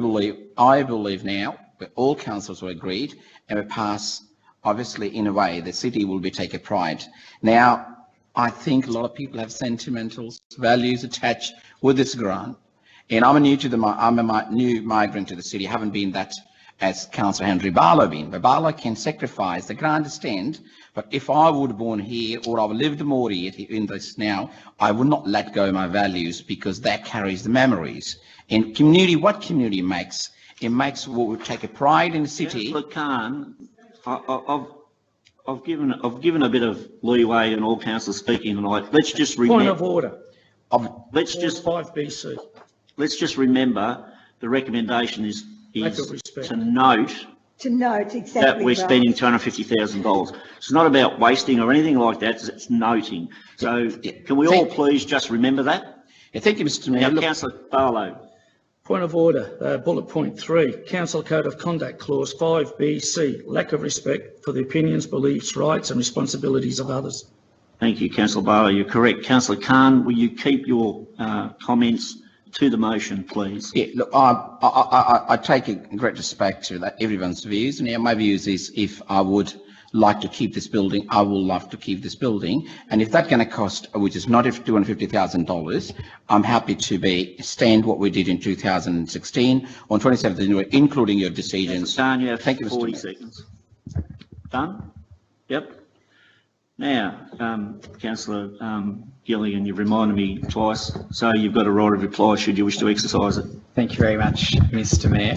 believe now, all councils were agreed, and we pass, obviously, in a way, the city will be take a pride. Now, I think a lot of people have sentimental values attached with this grant. And I'm a new migrant to the city, haven't been that as Councillor Henry Barlow been. But Barlow can sacrifice the grandstand, but if I would have born here or I've lived more here in this now, I would not let go of my values, because that carries the memories. And community, what community makes? It makes what would take a pride in the city. Councillor Khan, I've given a bit of leeway in all councillors speaking tonight. Let's just remember. Point of order. Let's just 5BC. Let's just remember the recommendation is to note exactly that we're right. spending $250,000. It's not about wasting or anything like that. It's noting. So can we all please just remember that? Yeah, thank you, Mr. Mayor. Now, Councillor Barlow. Point of order, bullet point 3, Council Code of Conduct Clause 5BC, lack of respect for the opinions, beliefs, rights and responsibilities of others. Thank you, Councillor Barlow. You're correct. Councillor Khan, will you keep your comments to the motion, please? Yeah, look, I take a great respect to that everyone's views. Now, my views is if I would like to keep this building, I will love to keep this building. And if that's going to cost, which is not $250,000, I'm happy to stand what we did in 2016 on 27th January, including your decisions. Khan, you have Thank you, 40 Mr. seconds. Done? Yep. Now, Councillor Gilligan, you've reminded me twice, so you've got a right of reply should you wish to exercise it. Thank you very much, Mr Mayor.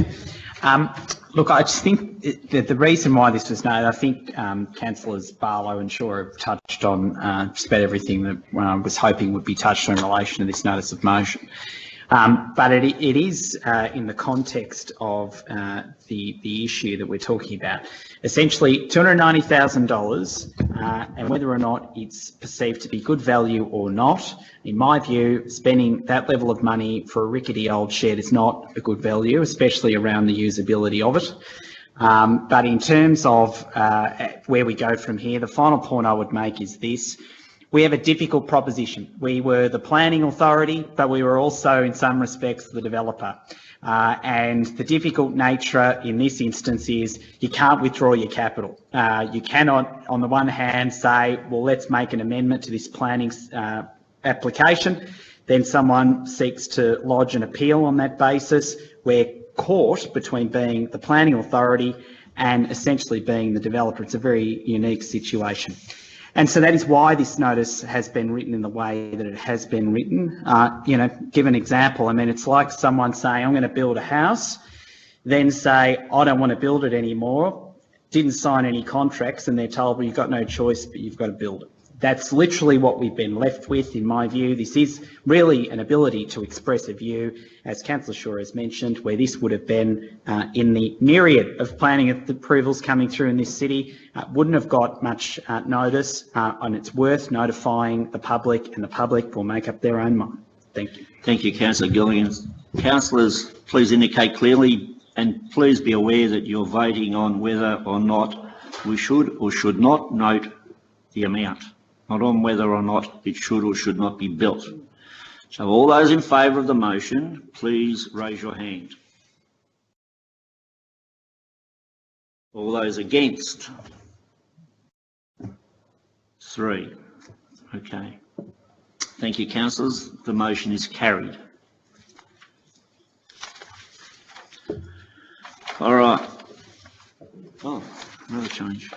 Look, I just think that the reason why this was noted, I think Councillors Barlow and Shaw have touched on just about everything that I was hoping would be touched on in relation to this notice of motion. But it is in the context of the issue that we're talking about. Essentially, $290,000, and whether or not it's perceived to be good value or not, in my view, spending that level of money for a rickety old shed is not a good value, especially around the usability of it. But in terms of where we go from here, the final point I would make is this. We have a difficult proposition. We were the planning authority, but we were also, in some respects, the developer. And the difficult nature in this instance is you can't withdraw your capital. You cannot, on the one hand, say, well, let's make an amendment to this planning application. Then someone seeks to lodge an appeal on that basis. We're caught between being the planning authority and essentially being the developer. It's a very unique situation. And so that is why this notice has been written in the way that it has been written. Give an example. I mean, it's like someone saying, I'm going to build a house, then say, I don't want to build it anymore, didn't sign any contracts, and they're told, well, you've got no choice, but you've got to build it. That's literally what we've been left with, in my view. This is really an ability to express a view, as Councillor Shaw has mentioned, where this would have been in the myriad of planning approvals coming through in this city, wouldn't have got much notice, and it's worth notifying the public, and the public will make up their own mind. Thank you. Thank you, Councillor Gilligan. Councillors, please indicate clearly, and please be aware that you're voting on whether or not we should or should not note the amount, not on whether or not it should or should not be built. So all those in favour of the motion, please raise your hand. All those against? 3. Okay. Thank you, councillors. The motion is carried. All right. Oh, another change.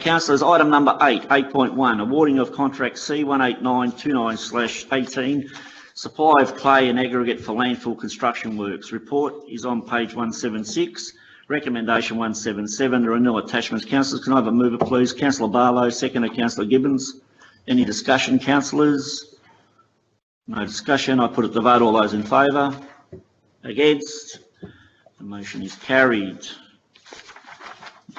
Councillors, item number 8, 8.1, awarding of contract C18929/18, supply of clay and aggregate for landfill construction works. Report is on page 176, recommendation 177. There are no attachments. Councillors, can I have a mover, please? Councillor Barlow, seconder, Councillor Gibbons. Any discussion, councillors? No discussion. I put it to vote. All those in favour? Against? The motion is carried.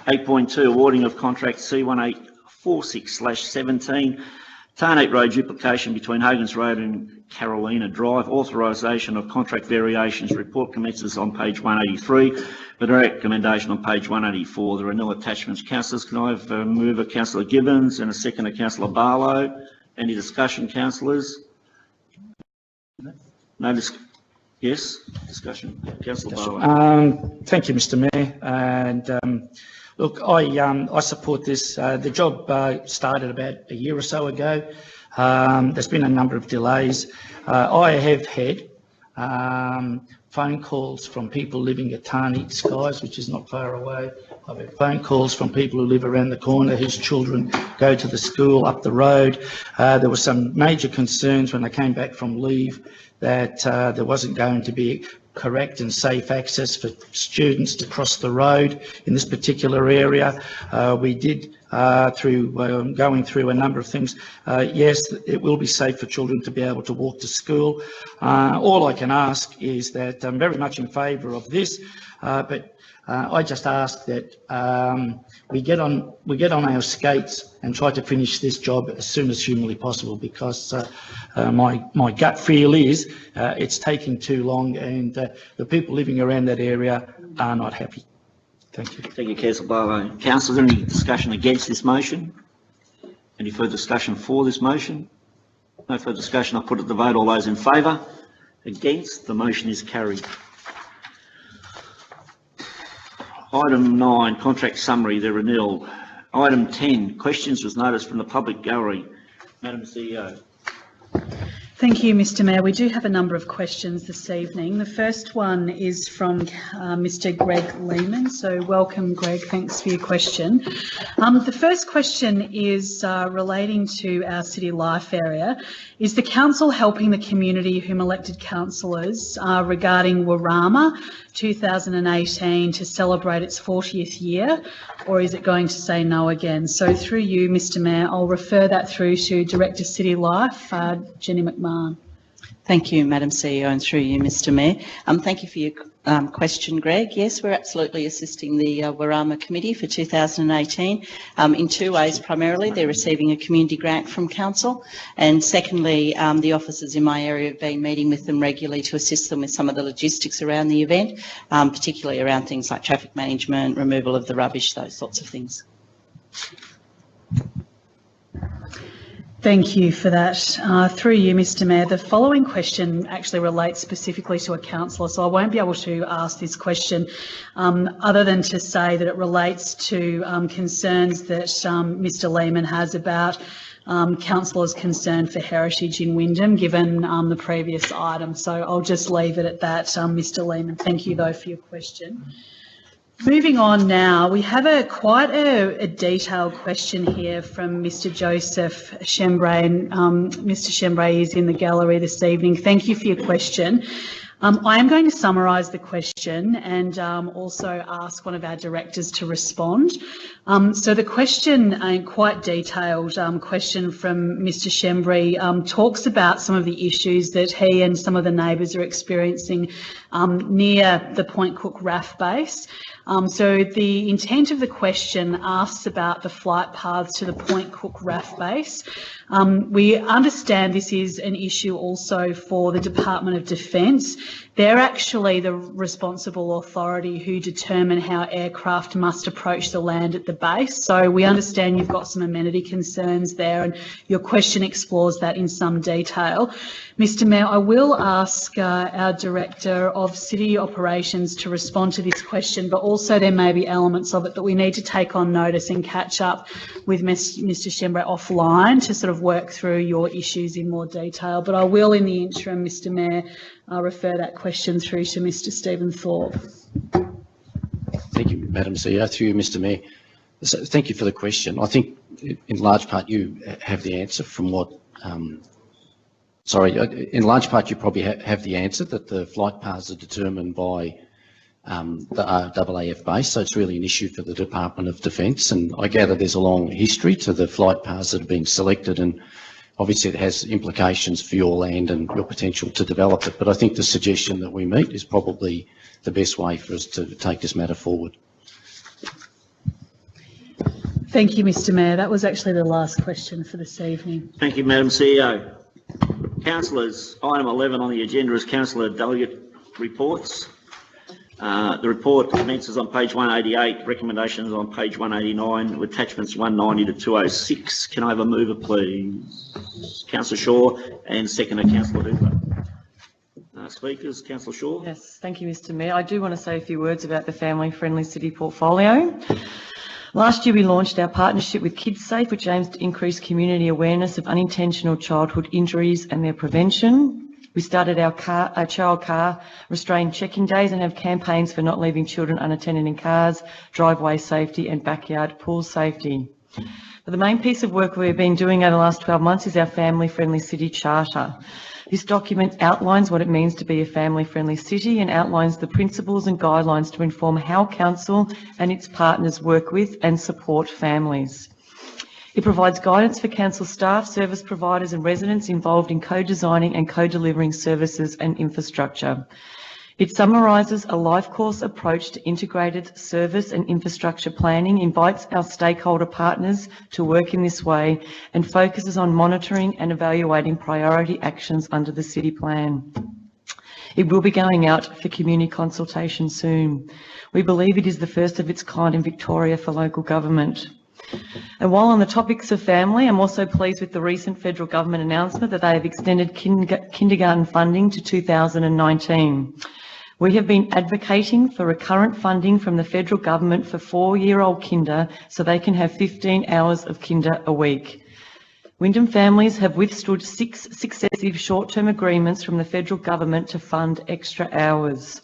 8.2, awarding of contract C1846/17, Tarnate Road duplication between Hogan's Road and Carolina Drive, authorisation of contract variations. Report commences on page 183, with a recommendation on page 184. There are no attachments. Councillors, can I have a mover, Councillor Gibbons, and a seconder, Councillor Barlow? Any discussion, councillors? No discussion. Yes, discussion. Councillor Barlow. Thank you, Mr Mayor. And look, I support this. The job started about a year or so ago. There's been a number of delays. I have had phone calls from people living at Tarnate Skies, which is not far away. I've had phone calls from people who live around the corner whose children go to the school up the road. There were some major concerns when they came back from leave that there wasn't going to be correct and safe access for students to cross the road in this particular area. We did, through going through a number of things, yes, it will be safe for children to be able to walk to school. All I can ask is that I'm very much in favour of this, but I just ask that we get on our skates and try to finish this job as soon as humanly possible, because my gut feel is it's taking too long, and the people living around that area are not happy. Thank you. Thank you, Councillor Barlow. Councillors, any discussion against this motion? Any further discussion for this motion? No further discussion. I'll put it to vote. All those in favour? Against? The motion is carried. Item 9, contract summary, there are nil. Item 10, questions was noticed from the public gallery. Madam CEO. Thank you, Mr Mayor. We do have a number of questions this evening. The first one is from Mr Greg Lehman. So welcome, Greg. Thanks for your question. The first question is relating to our city life area. Is the council helping the community whom elected councillors regarding Warama 2018 to celebrate its 40th year, or is it going to say no again? So through you, Mr Mayor, I'll refer that through to Director City Life, Jenny McMahon. Thank you, Madam CEO, and through you, Mr Mayor. Thank you for your question, Greg. Yes, we're absolutely assisting the Warama Committee for 2018 in two ways. Primarily, they're receiving a community grant from Council, and secondly, the officers in my area have been meeting with them regularly to assist them with some of the logistics around the event, particularly around things like traffic management, removal of the rubbish, those sorts of things. Thank you for that. Through you, Mr Mayor, the following question actually relates specifically to a councillor, so I won't be able to ask this question other than to say that it relates to concerns that Mr Lehman has about councillors' concern for heritage in Wyndham, given the previous item. So I'll just leave it at that, Mr Lehman. Thank you, though, for your question. Moving on now, we have quite a detailed question here from Mr Joseph Chembray, and Mr Chembray is in the gallery this evening. Thank you for your question. I am going to summarise the question and also ask one of our directors to respond. So the question, a quite detailed question from Mr Chembray, talks about some of the issues that he and some of the neighbours are experiencing near the Point Cook RAF base. So the intent of the question asks about the flight paths to the Point Cook RAF base. We understand this is an issue also for the Department of Defence. They're actually the responsible authority who determine how aircraft must approach the land at the base. So we understand you've got some amenity concerns there, and your question explores that in some detail. Mr Mayor, I will ask our Director of City Operations to respond to this question, but also there may be elements of it that we need to take on notice and catch up with Mr Chembray offline to sort of work through your issues in more detail. But I will, in the interim, Mr Mayor, refer that question through to Mr Stephen Thorpe. Thank you, Madam CEO. Through you, Mr Mayor. So thank you for the question. I think in large part you have the answer from what in large part you probably have the answer that the flight paths are determined by the RAAF base, so it's really an issue for the Department of Defence, and I gather there's a long history to the flight paths that have been selected, and obviously it has implications for your land and your potential to develop it, but I think the suggestion that we meet is probably the best way for us to take this matter forward. Thank you, Mr Mayor. That was actually the last question for this evening. Thank you, Madam CEO. Councillors, item 11 on the agenda is Councillor Delegate reports. The report commences on page 188, recommendations on page 189, with attachments 190 to 206. Can I have a mover, please? Councillor Shaw, and seconder, Councillor Hooper. Speakers, Councillor Shaw. Yes, thank you, Mr Mayor. I do want to say a few words about the family-friendly city portfolio. Last year we launched our partnership with KidSafe, which aims to increase community awareness of unintentional childhood injuries and their prevention. We started our child car restraint checking days and have campaigns for not leaving children unattended in cars, driveway safety and backyard pool safety. But the main piece of work we've been doing over the last 12 months is our family-friendly city charter. This document outlines what it means to be a family-friendly city and outlines the principles and guidelines to inform how council and its partners work with and support families. It provides guidance for council staff, service providers and residents involved in co-designing and co-delivering services and infrastructure. It summarises a life course approach to integrated service and infrastructure planning, invites our stakeholder partners to work in this way and focuses on monitoring and evaluating priority actions under the city plan. It will be going out for community consultation soon. We believe it is the first of its kind in Victoria for local government. And while on the topics of family, I'm also pleased with the recent federal government announcement that they have extended kindergarten funding to 2019. We have been advocating for recurrent funding from the federal government for 4-year-old kinder so they can have 15 hours of kinder a week. Wyndham families have withstood 6 successive short-term agreements from the federal government to fund extra hours.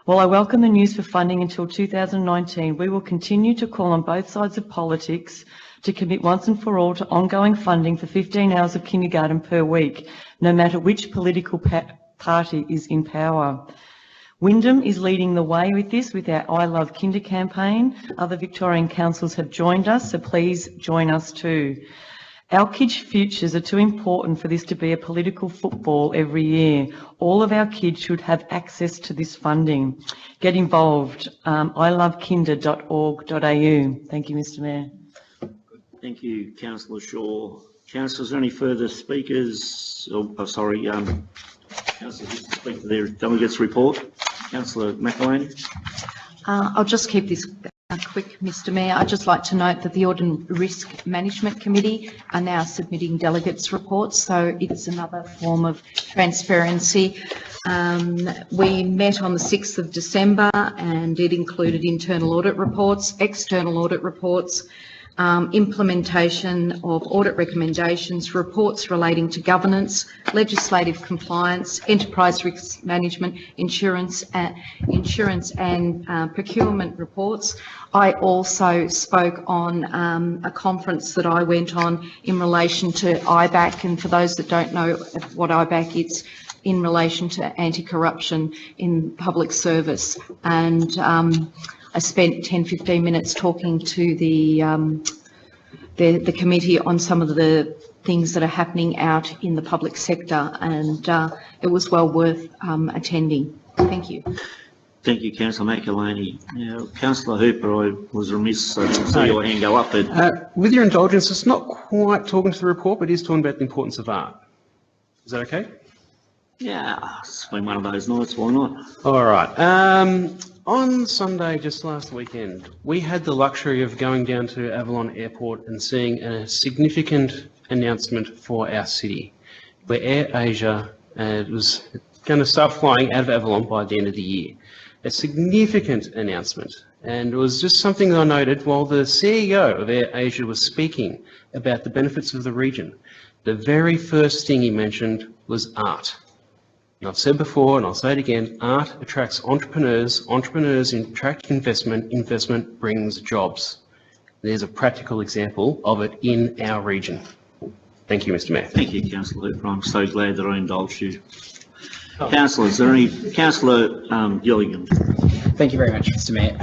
While I welcome the news for funding until 2019, we will continue to call on both sides of politics to commit once and for all to ongoing funding for 15 hours of kindergarten per week, no matter which political party is in power. Wyndham is leading the way with this with our I Love Kinder campaign. Other Victorian councils have joined us, so please join us too. Our kids' futures are too important for this to be a political football every year. All of our kids should have access to this funding. Get involved. ilovekinder.org.au. Thank you, Mr Mayor. Thank you, Councillor Shaw. Councillors, any further speakers? Councillors wish to speak to their delegates' report. Councillor McElhaney. I'll just keep this quick, Mr Mayor. I'd just like to note that the Audit and Risk Management Committee are now submitting delegates' reports, so it's another form of transparency. We met on the 6th of December and it included internal audit reports, external audit reports, implementation of audit recommendations, reports relating to governance, legislative compliance, enterprise risk management, insurance and procurement reports. I also spoke on a conference that I went on in relation to IBAC, and for those that don't know what IBAC is, in relation to anti-corruption in public service, and I spent 10-15 minutes talking to the committee on some of the things that are happening out in the public sector, and it was well worth attending. Thank you. Thank you, Councillor McElhaney. Now, Councillor Hooper, I was remiss to see your hand go up. With your indulgence, it's not quite talking to the report, but it is talking about the importance of art. Is that okay? Yeah, it's been one of those nights, why not? All right. On Sunday, just last weekend, we had the luxury of going down to Avalon Airport and seeing a significant announcement for our city, where AirAsia was going to start flying out of Avalon by the end of the year. A significant announcement, and it was just something that I noted while the CEO of AirAsia was speaking about the benefits of the region. The very first thing he mentioned was art. And I've said before, and I'll say it again, art attracts entrepreneurs, entrepreneurs attract investment, investment brings jobs. There's a practical example of it in our region. Thank you, Mr Mayor. Thank you, Councillor Hooper. I'm so glad that I indulged you. Councillors, is there any? Councillor Gilligan. Thank you very much, Mr Mayor.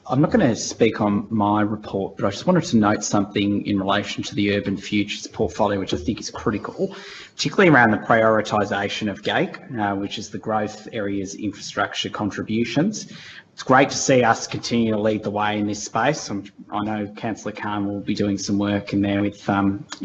I'm not going to speak on my report, but I just wanted to note something in relation to the Urban Futures portfolio, which I think is critical, particularly around the prioritisation of GAIC, which is the Growth Areas Infrastructure Contributions. It's great to see us continue to lead the way in this space. I know Councillor Khan will be doing some work in there with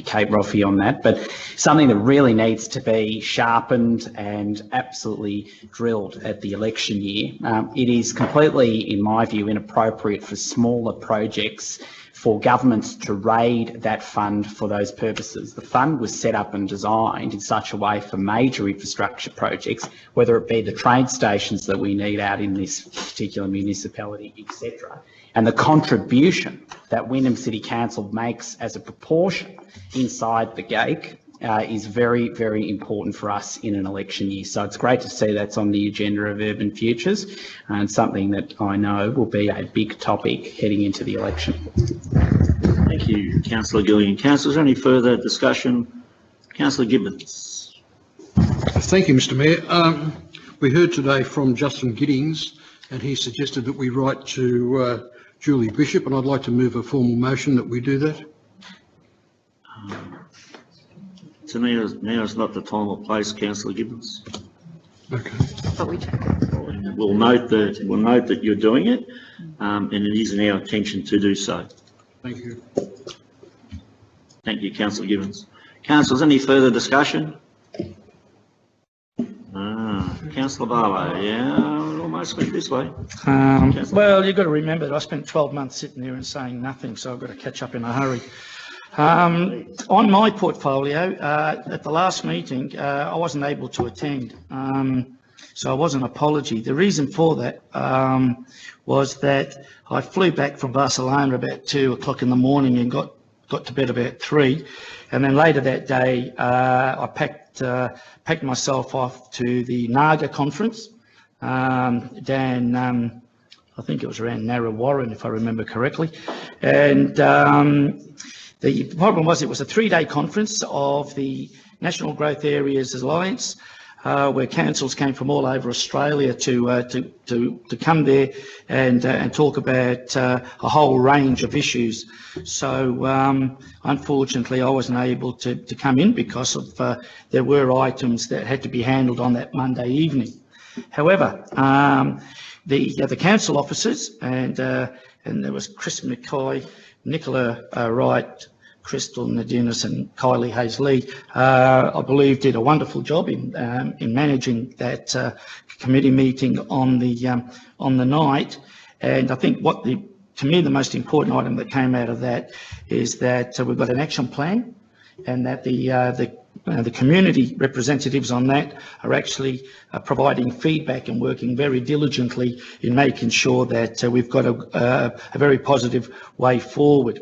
Kate Roffey on that, but something that really needs to be sharpened and absolutely drilled at the election year. It is completely, in my view, inappropriate for smaller projects for governments to raid that fund for those purposes. The fund was set up and designed in such a way for major infrastructure projects, whether it be the train stations that we need out in this particular municipality, etc. And the contribution that Wyndham City Council makes as a proportion inside the GAIC is very, very important for us in an election year. So it's great to see that's on the agenda of Urban Futures, and something that I know will be a big topic heading into the election. Thank you, Councillor Gilligan. Councillors, any further discussion? Councillor Gibbons. Thank you, Mr Mayor. We heard today from Justin Giddings, and he suggested that we write to Julie Bishop, and I'd like to move a formal motion that we do that. So now is not the time or place, Councillor Gibbons. Okay. But we take it. We'll note that you're doing it, and it is in our intention to do so. Thank you. Thank you, Councillor Gibbons. Councillors, any further discussion? Councillor Barlow, yeah, it almost went this way. Well, you've got to remember that I spent 12 months sitting there and saying nothing, so I've got to catch up in a hurry. On my portfolio, at the last meeting, I wasn't able to attend, so it was an apology. The reason for that was that I flew back from Barcelona about 2 o'clock in the morning and got got to bed about 3. And then later that day, I packed myself off to the NAGA conference down, I think it was around Narra, if I remember correctly. And the problem was it was a 3-day conference of the National Growth Areas Alliance, where councils came from all over Australia to come there and talk about a whole range of issues. So unfortunately, I wasn't able to come in because of there were items that had to be handled on that Monday evening. However, the council officers and there was Chris McCoy, Nicola Wright, Crystal Nadinas and Kylie Hayes-Lee, I believe, did a wonderful job in managing that committee meeting on the night. And I think to me, the most important item that came out of that is that we've got an action plan, and that the community representatives on that are actually providing feedback and working very diligently in making sure that we've got a very positive way forward.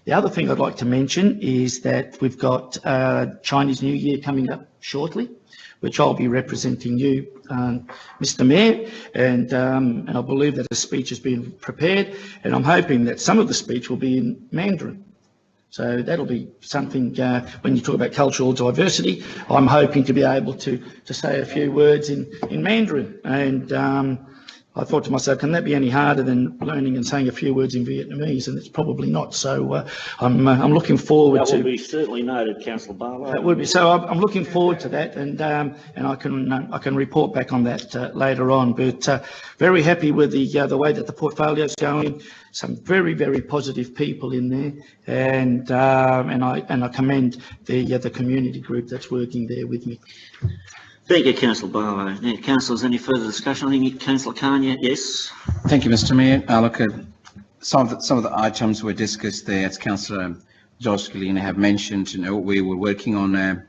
The other thing I'd like to mention is that we've got Chinese New Year coming up shortly, which I'll be representing you, Mr. Mayor, and I believe that a speech has been prepared, and I'm hoping that some of the speech will be in Mandarin. So that'll be something, when you talk about cultural diversity, I'm hoping to be able to say a few words in Mandarin. And I thought to myself, can that be any harder than learning and saying a few words in Vietnamese? And it's probably not. So I'm looking forward to. That will be certainly noted, Councillor Barlow. That would be. So I'm looking forward to that, and I can report back on that later on. But very happy with the way that the portfolio's going. Some very, very positive people in there, and I commend the community group that's working there with me. Thank you, Councillor Barlow. Now, councillors, any further discussion? I think Councillor Carney, yes. Thank you, Mr. Mayor. Look, some of the items were discussed there, as Councillor George Galina have mentioned. We were working on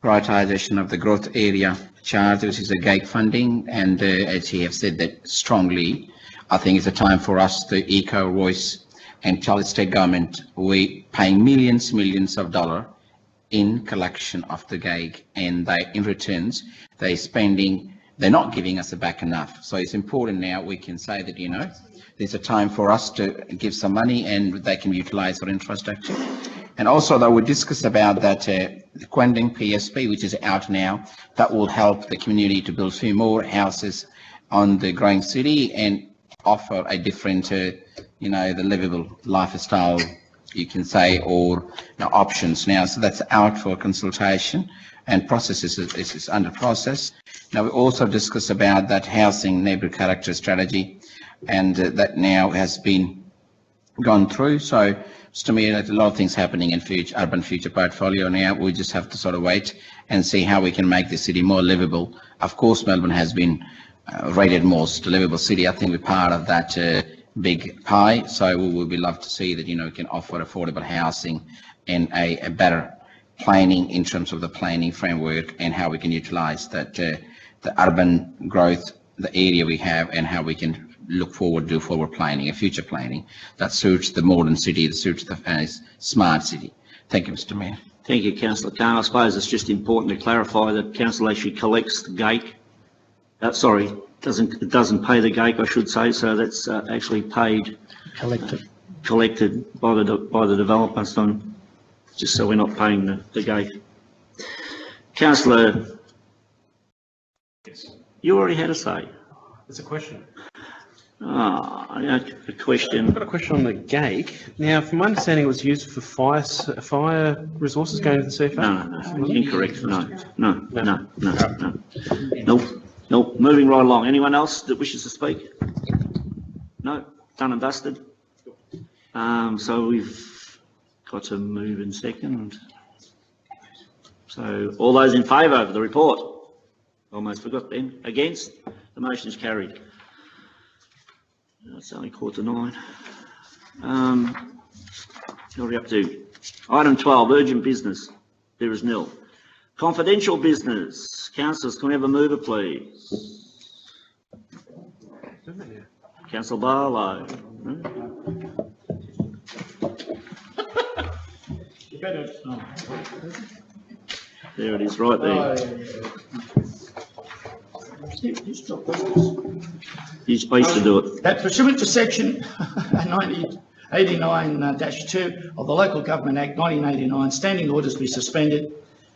prioritisation of the growth area charter, which is a GAIC funding, and as he have said that strongly, I think it's a time for us to echo voice and tell the state government we paying millions of dollars in collection of the GAIC, and in returns they're not giving us back enough. So it's important now we can say that there's a time for us to give some money and they can utilise our infrastructure. And also though we discussed about that Quending PSP, which is out now, that will help the community to build a few more houses on the growing city and offer a different the livable lifestyle, you can say, or options now. So that's out for consultation, and process is under process. Now we also discussed about that housing neighbourhood character strategy, and that now has been gone through. So to me, there's a lot of things happening in urban future portfolio now. We just have to sort of wait and see how we can make the city more livable. Of course, Melbourne has been rated most livable city. I think we're part of that big pie, so we would love to see that we can offer affordable housing and a better planning in terms of the planning framework and how we can utilize that the urban growth, the area we have, and how we can look forward, do forward planning, a future planning that suits the modern city, that suits the smart city. Thank you, Mr. Mayor. Thank you, Councillor Khan. I suppose it's just important to clarify that council actually collects the GAIC. Sorry, it doesn't pay the GAIC, I should say. So that's actually paid, collected by the developers. Just so we're not paying the GAIC. Councillor, you already had a say. It's a question. A question. I've got a question on the GAIC. Now, from my understanding, it was used for fire resources going to the CFA? No, incorrect. No. Nope. Moving right along. Anyone else that wishes to speak? No. Done and dusted. So we've got to move in second. So all those in favour of the report? Almost forgot then. Against? The motion is carried. It's only 8:45. What are we up to? Item 12, urgent business. There is nil. Confidential business. Councillors, can we have a mover, please? Councillor Barlow. better. There it is, right there. You're supposed to do it. That pursuant to section 89-2 of the Local Government Act 1989, standing orders be suspended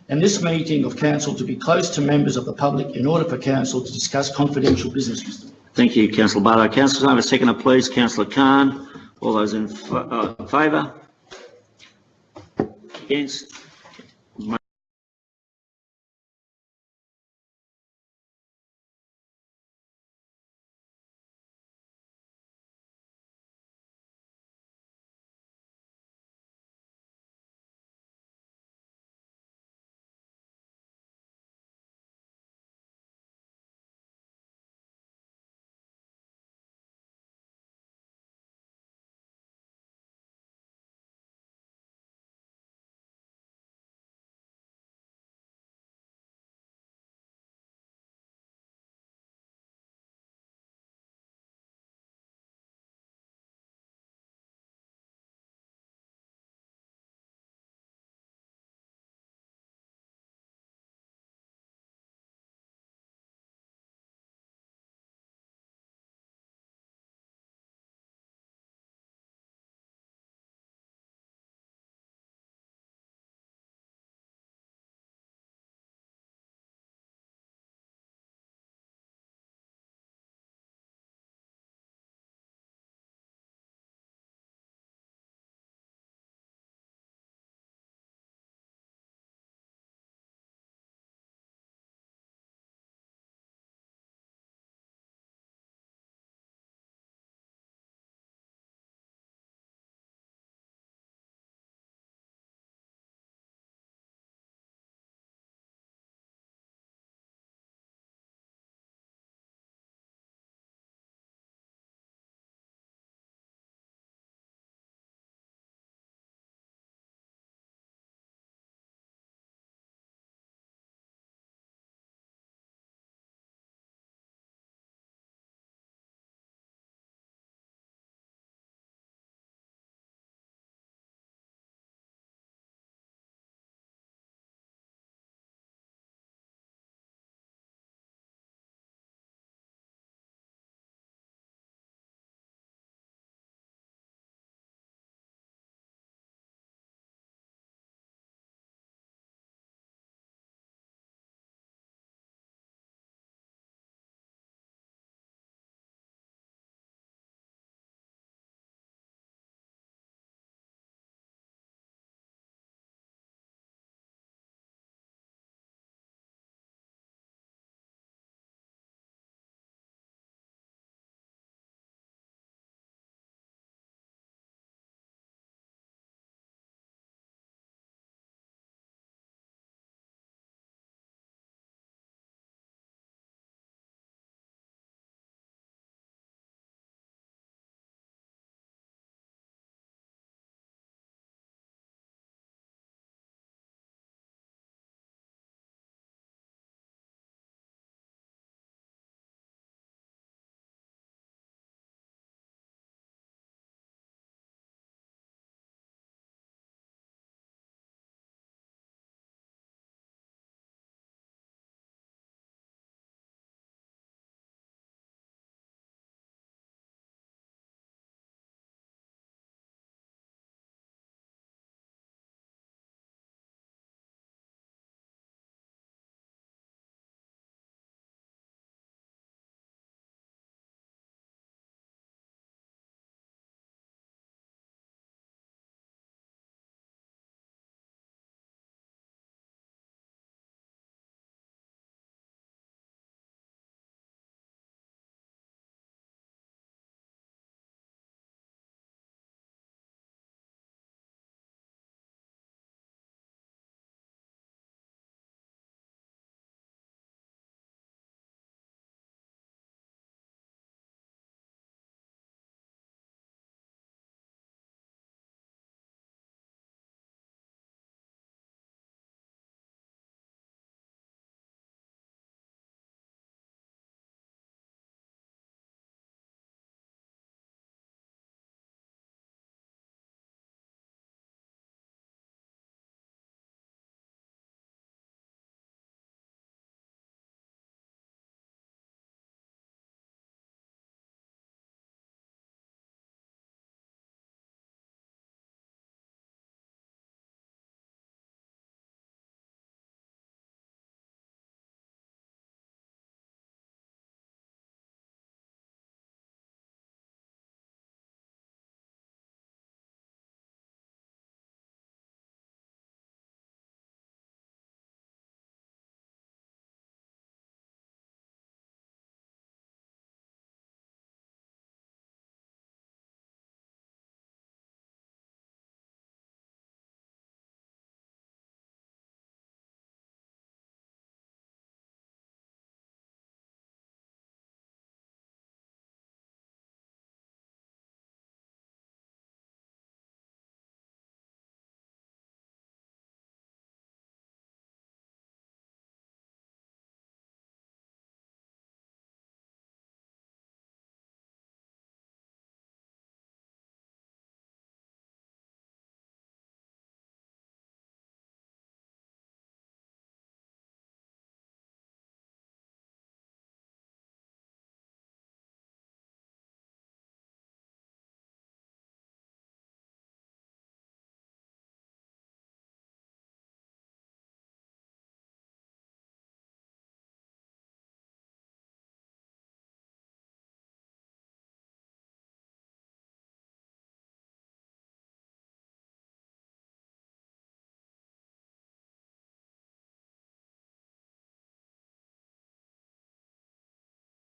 and this meeting of council to be closed to members of the public in order for council to discuss confidential business, Mr. Mayor. Thank you, Councillor Bardo. Councillors, I have a seconder, please. Councillor Khan. All those in favour? Against?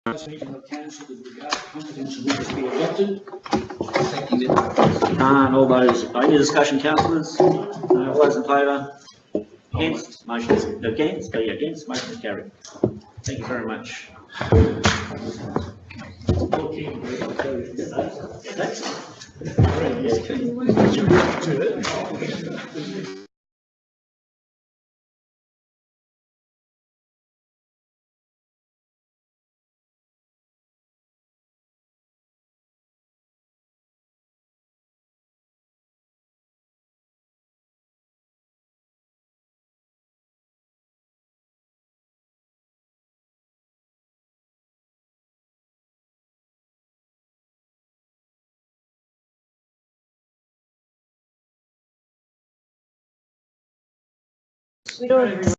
Meeting of council with regard to confidential minutes be adopted. None. All those, any discussion, councillors? No. All those in favour? Against? Motion is against. Motion is carried. Thank you very much. We don't